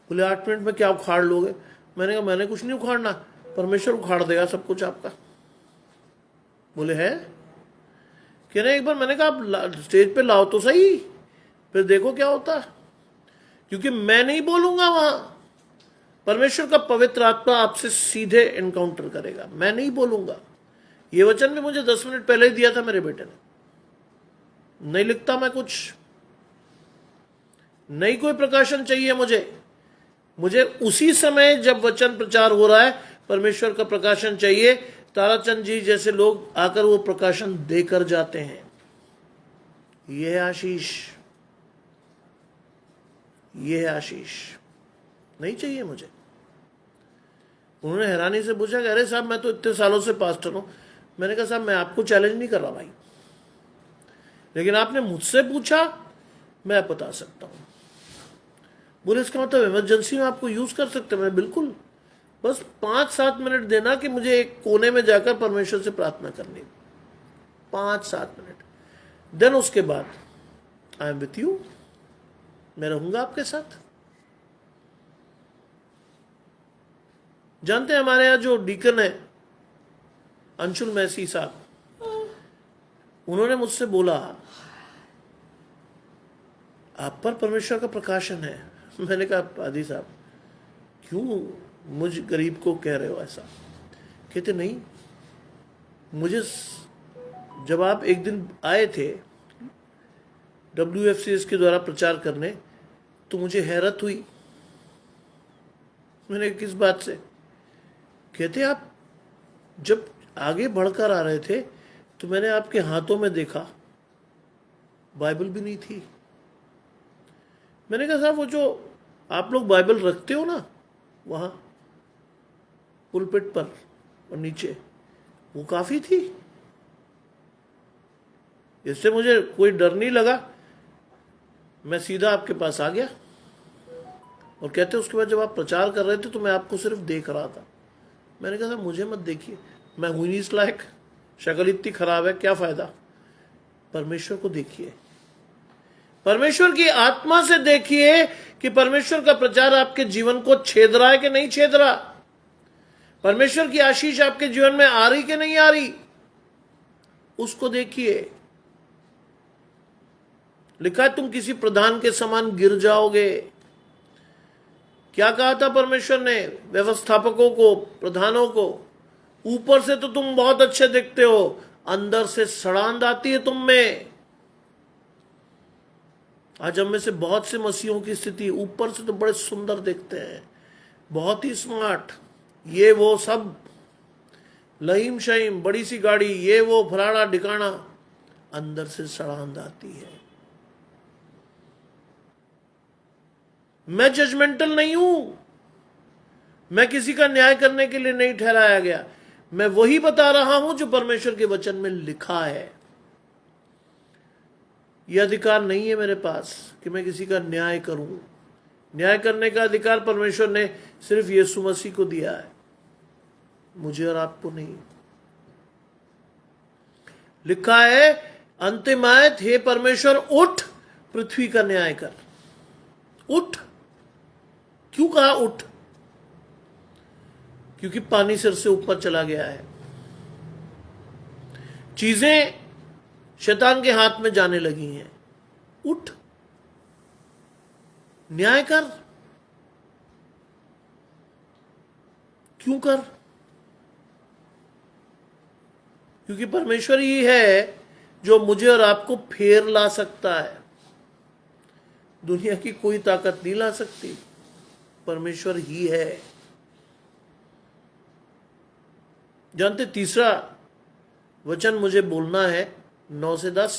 बोले 8 मिनट में क्या उखाड़ लोगे? मैंने कहा मैंने कुछ नहीं उखाड़ना, परमेश्वर उखाड़ देगा सब कुछ आपका। बोले है? कह रहे एक बार मैंने कहा आप स्टेज पे लाओ तो सही, फिर देखो क्या होता है। क्योंकि मैं नहीं बोलूंगा, वहां परमेश्वर का पवित्र आत्मा आपसे सीधे एनकाउंटर करेगा, मैं नहीं बोलूंगा। ये वचन भी मुझे 10 मिनट पहले ही दिया था मेरे बेटे ने। नहीं लिखता मैं कुछ, नहीं कोई प्रकाशन चाहिए मुझे उसी समय जब वचन प्रचार हो रहा है परमेश्वर का प्रकाशन चाहिए। ताराचंद जी जैसे लोग आकर वो प्रकाशन देकर जाते हैं। ये है आशीष, ये है आशीष, नहीं चाहिए मुझे। उन्होंने हैरानी से पूछा कि अरे साहब मैं तो इतने सालों से पास्टर हूं। मैंने कहा साहब मैं आपको चैलेंज नहीं कर रहा भाई, लेकिन आपने मुझसे पूछा, मैं बता सकता हूं। बोले इसका मतलब इमरजेंसी में आपको यूज कर सकते हैं? मैं बिल्कुल, बस 5-7 मिनट देना कि मुझे एक कोने में जाकर परमेश्वर से प्रार्थना करनी, 5-7 मिनट। देन उसके बाद आई एम विथ यू, मैं रहूंगा आपके साथ। जानते हैं हमारे यहां जो डीकन है अंशुल मैसी साहब, उन्होंने मुझसे बोला आप पर परमेश्वर का प्रकाशन है। मैंने कहा पादी साहब क्यों मुझ गरीब को कह रहे हो ऐसा? कहते नहीं, मुझे जब आप एक दिन आए थे WFCS के द्वारा प्रचार करने, तो मुझे हैरत हुई। मैंने किस बात से? कहते आप जब आगे बढ़कर आ रहे थे तो मैंने आपके हाथों में देखा बाइबल भी नहीं थी। मैंने कहा साहब वो जो आप लोग बाइबल रखते हो ना वहां पुलपिट पर और नीचे, वो काफी थी। इससे मुझे कोई डर नहीं लगा, मैं सीधा आपके पास आ गया। और कहते उसके बाद जब आप प्रचार कर रहे थे तो मैं आपको सिर्फ देख रहा था। मैंने कहा साहब मुझे मत देखिए, मैं हुई नहीं इस लायक, शक्ल इतनी खराब है, क्या फायदा। परमेश्वर को देखिए, परमेश्वर की आत्मा से देखिए कि परमेश्वर का प्रचार आपके जीवन को छेद रहा है कि नहीं छेद रहा। परमेश्वर की आशीष आपके जीवन में आ रही कि नहीं आ रही, उसको देखिए। लिखा है तुम किसी प्रधान के समान गिर जाओगे। क्या कहा था परमेश्वर ने व्यवस्थापकों को, प्रधानों को? ऊपर से तो तुम बहुत अच्छे दिखते हो, अंदर से सड़ांध आती है तुम में। आज हम में से बहुत से मसीहों की स्थिति, ऊपर से तो बड़े सुंदर दिखते हैं, बहुत ही स्मार्ट, ये वो सब लहीम शहीम, बड़ी सी गाड़ी, ये वो फलाना ढिकाना, अंदर से सड़ांध आती है। मैं जजमेंटल नहीं हूं, मैं किसी का न्याय करने के लिए नहीं ठहराया गया, मैं वही बता रहा हूं जो परमेश्वर के वचन में लिखा है। यह अधिकार नहीं है मेरे पास कि मैं किसी का न्याय करूं। न्याय करने का अधिकार परमेश्वर ने सिर्फ यीशु मसीह को दिया है, मुझे और आपको नहीं। लिखा है अंतिम आयत, हे परमेश्वर उठ पृथ्वी का न्याय कर। उठ, क्यों कहा उठ? क्योंकि पानी सिर से ऊपर चला गया है, चीजें शैतान के हाथ में जाने लगी हैं। उठ, न्याय कर। क्यों कर? क्योंकि परमेश्वर ही है जो मुझे और आपको फेर ला सकता है। दुनिया की कोई ताकत नहीं ला सकती, परमेश्वर ही है। जानते, तीसरा वचन मुझे बोलना है 9 से 10।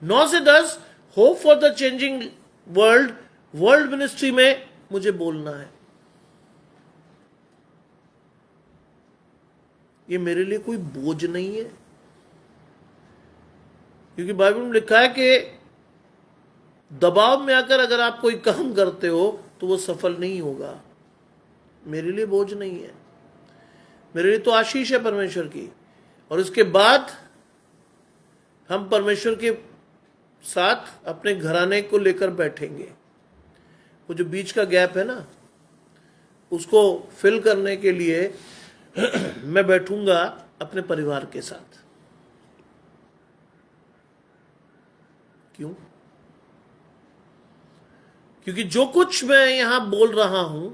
9 से 10 hope for the changing world ministry में मुझे बोलना है। ये मेरे लिए कोई बोझ नहीं है, क्योंकि बाइबल में लिखा है कि दबाव में आकर अगर आप कोई काम करते हो तो वो सफल नहीं होगा। मेरे लिए बोझ नहीं है, मेरे लिए तो आशीष है परमेश्वर की। और इसके बाद हम परमेश्वर के साथ अपने घराने को लेकर बैठेंगे। वो जो बीच का गैप है ना, उसको फिल करने के लिए मैं बैठूंगा अपने परिवार के साथ। क्यों? क्योंकि जो कुछ मैं यहां बोल रहा हूं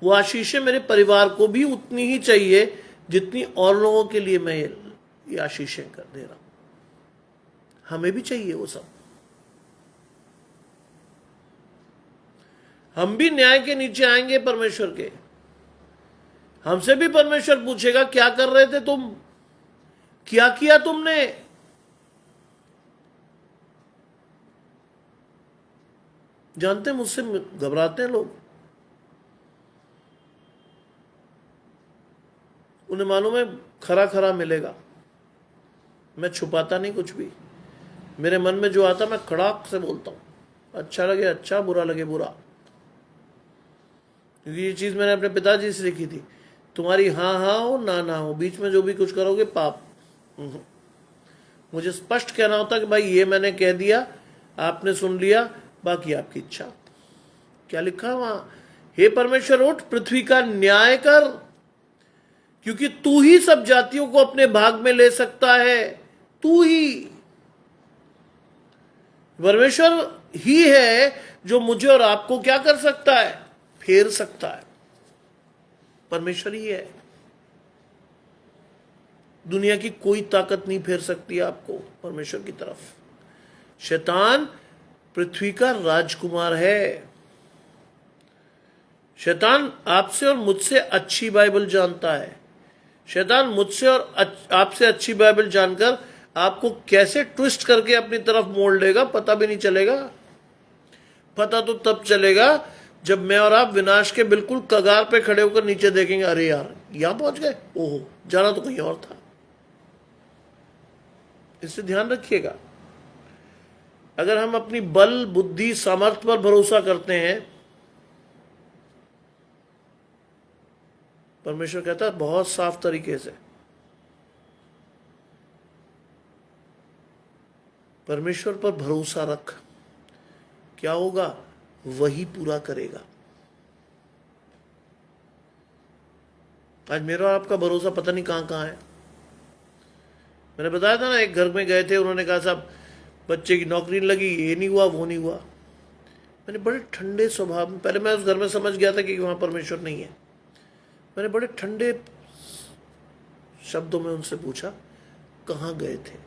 वो आशीषें मेरे परिवार को भी उतनी ही चाहिए जितनी और लोगों के लिए मैं ये आशीषें कर दे रहा हूं। हमें भी चाहिए वो सब। हम भी न्याय के नीचे आएंगे परमेश्वर के। हमसे भी परमेश्वर पूछेगा, क्या कर रहे थे तुम, क्या किया तुमने? जानते हैं, मुझसे घबराते हैं लोग। उन्हें मालूम है खरा खरा मिलेगा। मैं छुपाता नहीं कुछ भी। मेरे मन में जो आता मैं खड़ाक से बोलता हूं। अच्छा लगे अच्छा, बुरा लगे बुरा। क्योंकि ये चीज मैंने अपने पिताजी से सीखी थी। तुम्हारी हाँ हाँ हो ना ना हो, बीच में जो भी कुछ करोगे पाप। मुझे स्पष्ट कहना होता कि भाई ये मैंने कह दिया, आपने सुन लिया, बाकी आपकी इच्छा। क्या लिखा है वहां? हे परमेश्वर उठ, पृथ्वी का न्याय कर, क्योंकि तू ही सब जातियों को अपने भाग में ले सकता है। तू ही परमेश्वर ही है जो मुझे और आपको क्या कर सकता है? फेर सकता है। परमेश्वर ही है। दुनिया की कोई ताकत नहीं फेर सकती आपको परमेश्वर की तरफ। शैतान पृथ्वी का राजकुमार है। शैतान आपसे और मुझसे अच्छी बाइबल जानता है। शैतान मुझसे और आपसे अच्छी बाइबल जानकर आपको कैसे ट्विस्ट करके अपनी तरफ मोड़ लेगा पता भी नहीं चलेगा। पता तो तब चलेगा जब मैं और आप विनाश के बिल्कुल कगार पे खड़े होकर नीचे देखेंगे, अरे यार यहां पहुंच गए, ओहो जाना तो कहीं और था। इससे ध्यान रखिएगा, अगर हम अपनी बल बुद्धि सामर्थ्य पर भरोसा करते हैं, परमेश्वर कहता है बहुत साफ तरीके से, परमेश्वर पर भरोसा रख, क्या होगा? वही पूरा करेगा। आज मेरा और आपका भरोसा पता नहीं कहां कहां है। मैंने बताया था ना, एक घर में गए थे, उन्होंने कहा साहब बच्चे की नौकरी लगी, ये नहीं हुआ वो नहीं हुआ। मैंने बड़े ठंडे स्वभाव में, पहले मैं उस घर में समझ गया था कि वहां परमेश्वर नहीं है। मैंने बड़े ठंडे शब्दों में उनसे पूछा कहां गए थे।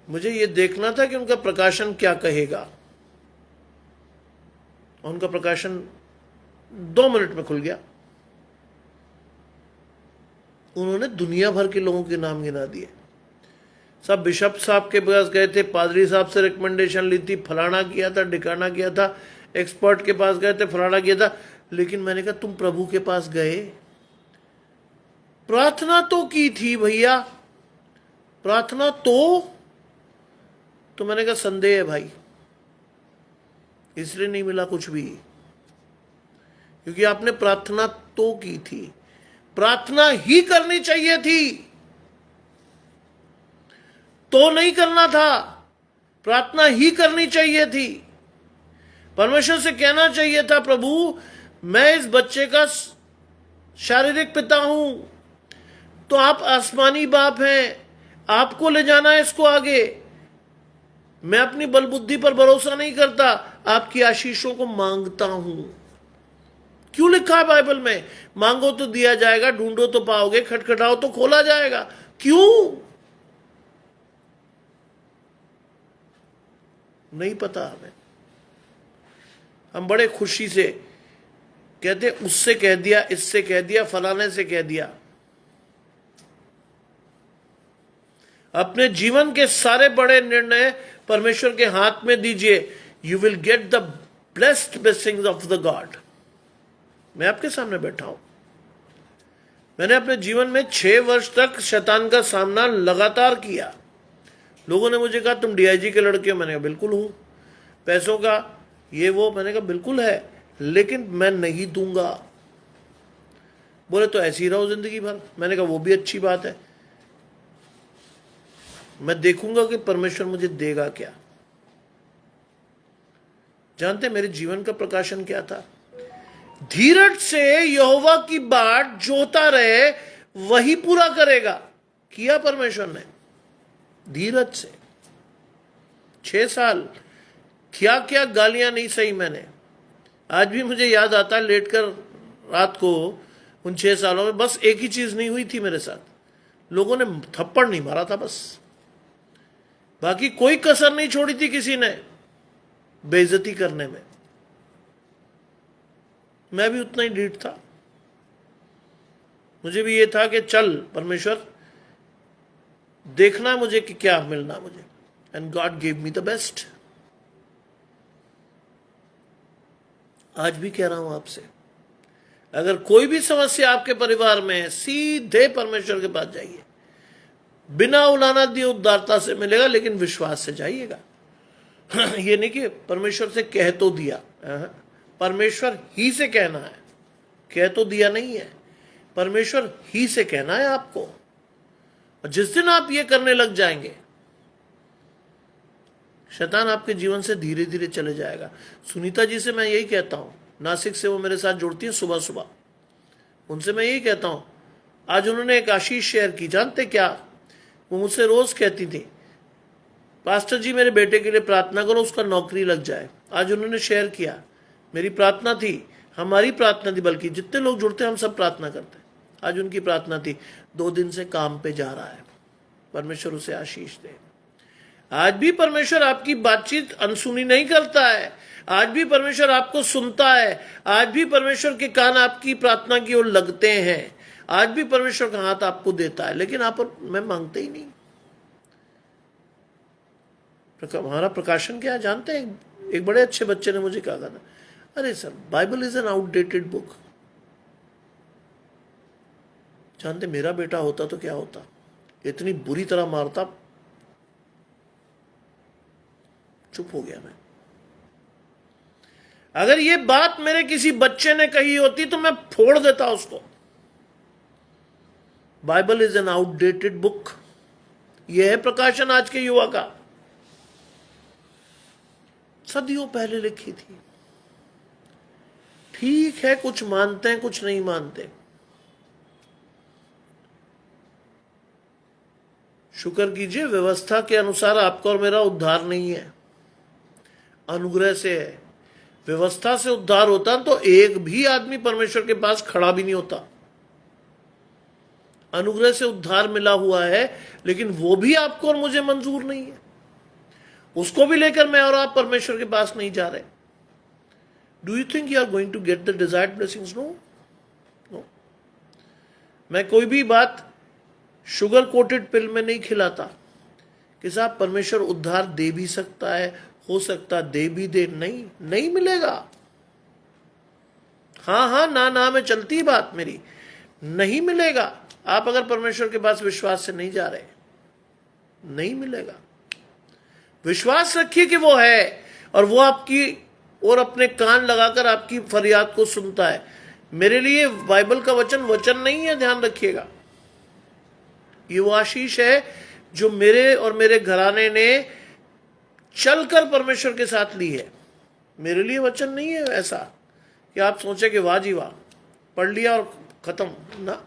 मुझे ये देखना था कि उनका प्रकाशन क्या कहेगा। उनका प्रकाशन 2 मिनट में खुल गया। उन्होंने दुनिया भर के लोगों के नाम गिना दिए। सब बिशप साहब के पास गए थे, पादरी साहब से रिकमेंडेशन ली थी, फलाना किया था, ढिकाना किया था, एक्सपर्ट के पास गए थे, फलाना किया था। लेकिन मैंने कहा तुम प्रभु के पास गए, प्रार्थना तो की थी भैया, प्रार्थना तो मैंने कहा संदेह है भाई, इसलिए नहीं मिला कुछ भी, क्योंकि आपने प्रार्थना तो की थी। प्रार्थना ही करनी चाहिए थी, तो नहीं करना था, प्रार्थना ही करनी चाहिए थी। परमेश्वर से कहना चाहिए था, प्रभु मैं इस बच्चे का शारीरिक पिता हूं, तो आप आसमानी बाप हैं, आपको ले जाना है इसको आगे। मैं अपनी बल बुद्धि पर भरोसा नहीं करता, आपकी आशीषों को मांगता हूं। क्यों लिखा है बाइबल में? मांगो तो दिया जाएगा, ढूंढो तो पाओगे, खटखटाओ तो खोला जाएगा। क्यों? नहीं पता हमें। हम बड़े खुशी से कहते उससे कह दिया, इससे कह दिया, फलाने से कह दिया। अपने जीवन के सारे बड़े निर्णय परमेश्वर के हाथ में दीजिए। You will get the blessed blessings of the God. मैं आपके सामने बैठा हूं। मैंने अपने जीवन में 6 वर्ष तक शैतान का सामना लगातार किया, लोगों ने मुझे कहा तुम डीआईजी के लड़के हो, मैंने कहा बिल्कुल हूं। पैसों का ये वो, मैंने कहा बिल्कुल है, लेकिन मैं नहीं दूंगा। बोले तो ऐसे ही रहो जिंदगी भर। मैंने कहा वो भी अच्छी बात है, मैं देखूंगा कि परमेश्वर मुझे देगा क्या। जानते मेरे जीवन का प्रकाशन क्या था? धीरज से यहोवा की बाट जो होता रहे वही पूरा करेगा। किया परमेश्वर ने धीरज से। 6 साल क्या क्या गालियां नहीं सही मैंने। आज भी मुझे याद आता है लेटकर रात को उन 6 सालों में बस एक ही चीज नहीं हुई थी मेरे साथ, लोगों ने थप्पड़ नहीं मारा था बस, बाकी कोई कसर नहीं छोड़ी थी किसी ने बेइज्जती करने में। मैं भी उतना ही ढीठ था। मुझे भी ये था कि चल परमेश्वर देखना मुझे कि क्या मिलना मुझे, and God give me the best. आज भी कह रहा हूं आपसे, अगर कोई भी समस्या आपके परिवार में है, सीधे परमेश्वर के पास जाइए। बिना उलाना दिए उदारता से मिलेगा, लेकिन विश्वास से जाइएगा। ये नहीं कि परमेश्वर से कह तो दिया, परमेश्वर ही से कहना है, कह तो दिया नहीं है, परमेश्वर ही से कहना है आपको। और जिस दिन आप ये करने लग जाएंगे, शैतान आपके जीवन से धीरे धीरे चले जाएगा। सुनीता जी से मैं यही कहता हूं, नासिक से वो मेरे साथ जुड़ती हैं सुबह सुबह, उनसे मैं यही कहता हूं। आज उन्होंने एक आशीष शेयर की, जानते क्या? वो मुझसे रोज कहती थी, पास्टर जी मेरे बेटे के लिए प्रार्थना करो, उसका नौकरी लग जाए। आज उन्होंने शेयर किया, मेरी प्रार्थना थी, हमारी प्रार्थना थी, बल्कि जितने लोग जुड़ते हैं हम सब प्रार्थना करते हैं। आज उनकी प्रार्थना थी, 2 दिन से काम पे जा रहा है, परमेश्वर उसे आशीष दे। आज भी परमेश्वर आपकी बातचीत अनसुनी नहीं करता है, आज भी परमेश्वर आपको सुनता है, आज भी परमेश्वर के कान आपकी प्रार्थना की ओर लगते हैं, आज भी परमेश्वर का हाथ आपको देता है, लेकिन आप मैं मांगते ही नहीं। हमारा प्रकाशन क्या है जानते हैं? एक बड़े अच्छे बच्चे ने मुझे कहा था, अरे sir Bible is an outdated book. जानते मेरा बेटा होता तो क्या होता, इतनी बुरी तरह मारता। चुप हो गया मैं। अगर ये बात मेरे किसी बच्चे ने कही होती तो मैं फोड़ देता उसको। Bible is an outdated book. यह है प्रकाशन आज के युवा का, सदियों पहले लिखी थी। ठीक है, कुछ मानते हैं कुछ नहीं मानते, शुक्र कीजिए व्यवस्था के अनुसार आपका और मेरा उद्धार नहीं है, अनुग्रह से है। व्यवस्था से उद्धार होता तो एक भी आदमी परमेश्वर के पास खड़ा भी नहीं होता। अनुग्रह से उद्धार मिला हुआ है, लेकिन वो भी आपको और मुझे मंजूर नहीं है। उसको भी लेकर मैं और आप परमेश्वर के पास नहीं जा रहे। Do you think you are going to get the desired blessings? No, no. मैं कोई भी बात शुगर कोटेड पिल में नहीं खिलाता कि साहब परमेश्वर उद्धार दे भी सकता है, हो सकता दे भी दे, नहीं मिलेगा। हाँ ना में चलती बात मेरी, नहीं मिलेगा। आप अगर परमेश्वर के पास विश्वास से नहीं जा रहे, नहीं मिलेगा। विश्वास रखिए कि वो है, और वो आपकी और अपने कान लगाकर आपकी फरियाद को सुनता है। मेरे लिए बाइबल का वचन नहीं है, ध्यान रखिएगा। ये वो आशीष है जो मेरे और मेरे घराने ने चलकर परमेश्वर के साथ ली है। मेरे लिए वचन नहीं है ऐसा कि आप सोचे कि वाह जी वाह, पढ़ लिया और खत्म ना।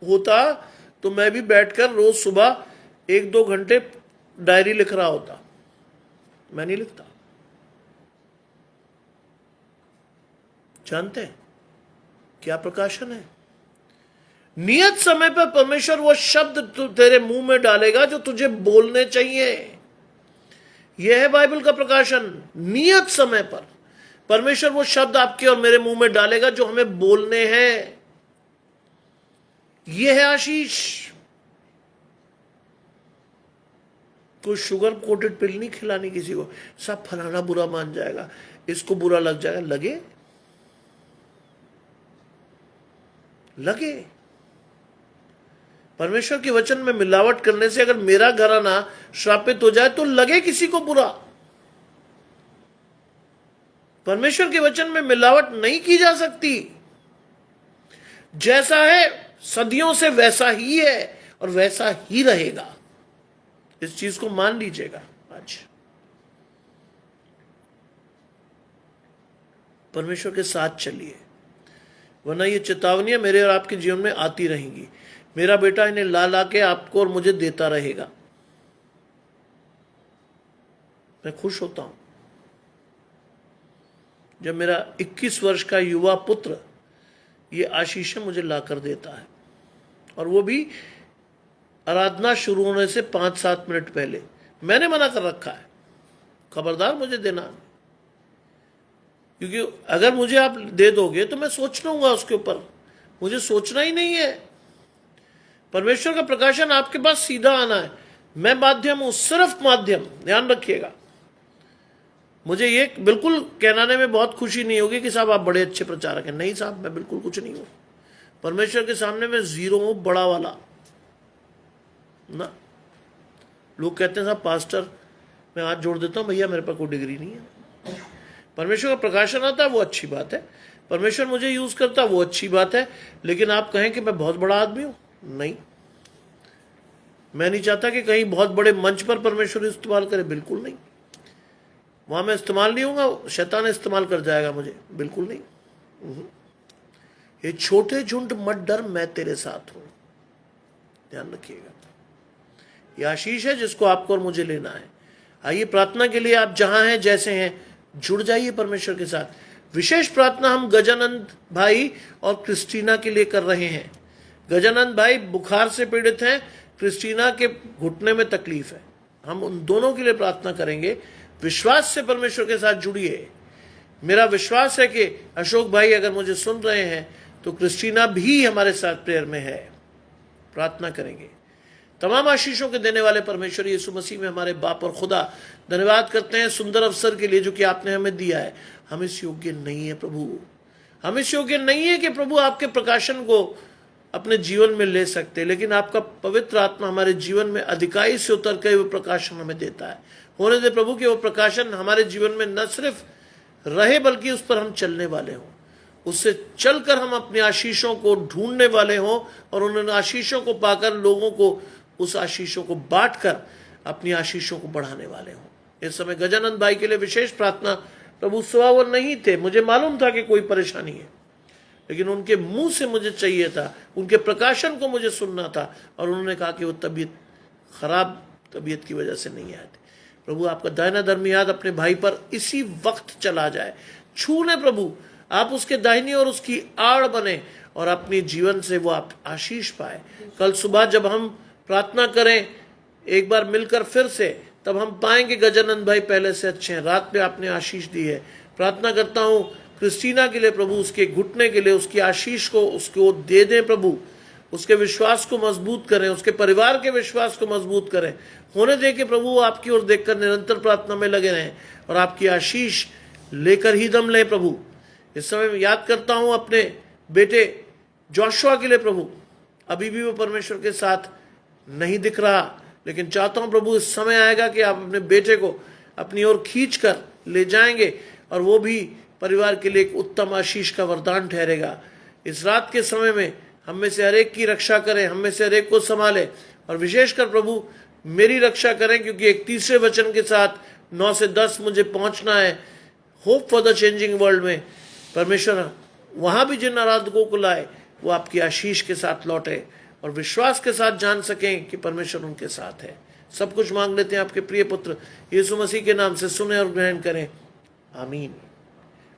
होता तो मैं भी बैठकर रोज सुबह 1-2 घंटे डायरी लिख रहा होता। मैं नहीं लिखता। जानते हैं क्या प्रकाशन है? नियत समय पर परमेश्वर वो शब्द तेरे मुंह में डालेगा जो तुझे बोलने चाहिए। यह है बाइबल का प्रकाशन। नियत समय पर परमेश्वर वो शब्द आपके और मेरे मुंह में डालेगा जो हमें बोलने हैं। यह है आशीष। कोई शुगर कोटेड पिल नहीं खिलानी किसी को। सब फलाना बुरा मान जाएगा, इसको बुरा लग जाएगा। लगे परमेश्वर के वचन में मिलावट करने से अगर मेरा घराना श्रापित हो जाए तो लगे किसी को बुरा। परमेश्वर के वचन में मिलावट नहीं की जा सकती। जैसा है सदियों से वैसा ही है और वैसा ही रहेगा। इस चीज को मान लीजिएगा। आज परमेश्वर के साथ चलिए, वरना ये चेतावनियां मेरे और आपके जीवन में आती रहेंगी। मेरा बेटा इन्हें ला ला के आपको और मुझे देता रहेगा। मैं खुश होता हूं जब मेरा 21 वर्ष का युवा पुत्र ये आशीषें मुझे लाकर देता है, और वो भी आराधना शुरू होने से 5-7 मिनट पहले। मैंने मना कर रखा है, खबरदार मुझे देना, क्योंकि अगर मुझे आप दे दोगे तो मैं सोच लूंगा उसके ऊपर। मुझे सोचना ही नहीं है। परमेश्वर का प्रकाशन आपके पास सीधा आना है। मैं माध्यम हूं, सिर्फ माध्यम, ध्यान रखिएगा। मुझे ये बिल्कुल कहनाने में बहुत खुशी नहीं होगी कि साहब आप बड़े अच्छे प्रचारक हैं। नहीं साहब, मैं बिल्कुल कुछ नहीं हूं। परमेश्वर के सामने मैं जीरो हूं, बड़ा वाला ना। लोग कहते हैं साहब पास्टर, मैं हाथ जोड़ देता हूं, भैया मेरे पास कोई डिग्री नहीं है। परमेश्वर का प्रकाशन आता है, वो अच्छी बात है। परमेश्वर मुझे यूज करता है, वो अच्छी बात है। लेकिन आप कहें कि मैं बहुत बड़ा आदमी हूं, नहीं। मैं नहीं चाहता कि कहीं बहुत बड़े मंच पर परमेश्वर इस्तेमाल करे, बिल्कुल नहीं। वहां मैं इस्तेमाल नहीं होगा, शैतान इस्तेमाल कर जाएगा मुझे, बिल्कुल नहीं। ये छोटे झुंड मत डर, मैं तेरे साथ हूं। ध्यान रखिएगा, ये आशीष है जिसको आपको और मुझे लेना है। आइए प्रार्थना के लिए आप जहां हैं, जैसे हैं, जुड़ जाइए परमेश्वर के साथ। विशेष प्रार्थना हम गजानंद भाई और क्रिस्टीना के लिए कर रहे हैं। गजानंद भाई बुखार से पीड़ित हैं, क्रिस्टीना के घुटने में तकलीफ है। हम उन दोनों के लिए प्रार्थना करेंगे। विश्वास से परमेश्वर के साथ जुड़िए। मेरा विश्वास है कि अशोक भाई अगर मुझे सुन रहे हैं तो क्रिस्टीना भी हमारे साथ प्रेयर में है। प्रार्थना करेंगे। तमाम आशीषों के देने वाले परमेश्वर यीशु मसीह में हमारे बाप और खुदा, धन्यवाद करते हैं सुंदर अवसर के लिए जो कि आपने हमें दिया है। हम इस योग्य नहीं है प्रभु, हम इस योग्य नहीं है कि प्रभु आपके प्रकाशन को अपने जीवन में ले सकते, लेकिन आपका पवित्र आत्मा हमारे जीवन में अधिकाई से उतर के वो प्रकाशन हमें देता है। होने दे प्रभु कि वो प्रकाशन हमारे जीवन में न सिर्फ रहे बल्कि उस पर हम चलने वाले हों, उससे चलकर हम अपने आशीषों को ढूंढने वाले हों और उन आशीषों को पाकर लोगों को उस आशीषों को बांटकर अपनी आशीषों को बढ़ाने वाले हों। इस समय गजानंद भाई के लिए विशेष प्रार्थना। प्रभु सुबह वो नहीं थे, मुझे मालूम था कि कोई परेशानी है, लेकिन उनके मुंह से मुझे चाहिए था, उनके प्रकाशन को मुझे सुनना था, और उन्होंने कहा कि वो खराब तबीयत की वजह से नहीं आए थे। प्रभु आपका दाहिना धर्मी हाथ अपने भाई पर इसी वक्त चला जाए, छू ले प्रभु, आप उसके दाहिनी और उसकी आड़ बने और अपने जीवन से वो आप आशीष पाए। कल सुबह जब हम प्रार्थना करें एक बार मिलकर फिर से, तब हम पाएंगे गजानंद भाई पहले से अच्छे हैं। रात में आपने आशीष दी है। प्रार्थना करता हूं क्रिस्टीना के लिए प्रभु, उसके घुटने के लिए, उसकी आशीष को उसको दे दें प्रभु, उसके विश्वास को मजबूत करें, उसके परिवार के विश्वास को मजबूत करें। होने दे के प्रभु आपकी ओर देखकर निरंतर प्रार्थना में लगे रहें और आपकी आशीष लेकर ही दम लें प्रभु। इस समय मैं याद करता हूं अपने बेटे जोशुआ के लिए प्रभु, अभी भी वो परमेश्वर के साथ नहीं दिख रहा, लेकिन चाहता हूं प्रभु इस समय आएगा कि आप अपने बेटे को अपनी ओर खींच कर ले जाएंगे और वो भी परिवार के लिए एक उत्तम आशीष का वरदान ठहरेगा। इस रात के समय में हम में से हर एक की रक्षा करें, हम में से हर एक को संभालें, और विशेषकर प्रभु मेरी रक्षा करें, क्योंकि एक तीसरे वचन के साथ 9 से 10 मुझे पहुंचना है hope for the changing world में। परमेश्वर वहां भी जिन आराधकों को लाए वो आपकी आशीष के साथ लौटे और विश्वास के साथ जान सकें कि परमेश्वर उनके साथ है। सब कुछ मांग लेते हैं आपके प्रिय पुत्र यीशु मसीह के नाम से, सुने और ग्रहण करें, आमीन।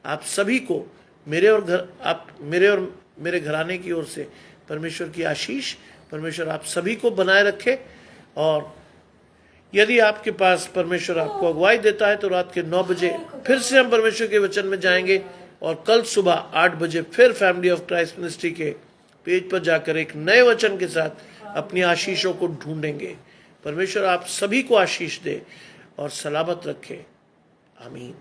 आप सभी को मेरे और मेरे घराने की ओर से परमेश्वर की आशीष, परमेश्वर आप सभी को बनाए रखे। और यदि आपके पास परमेश्वर आपको अगुवाई देता है तो रात के 9 बजे फिर से हम परमेश्वर के वचन में जाएंगे, और कल सुबह 8 बजे फिर फैमिली ऑफ क्राइस्ट मिनिस्ट्री के पेज पर जाकर एक नए वचन के साथ अपनी आशीषों को ढूंढेंगे। परमेश्वर आप सभी को आशीष दे और सलामत रखे, आमीन।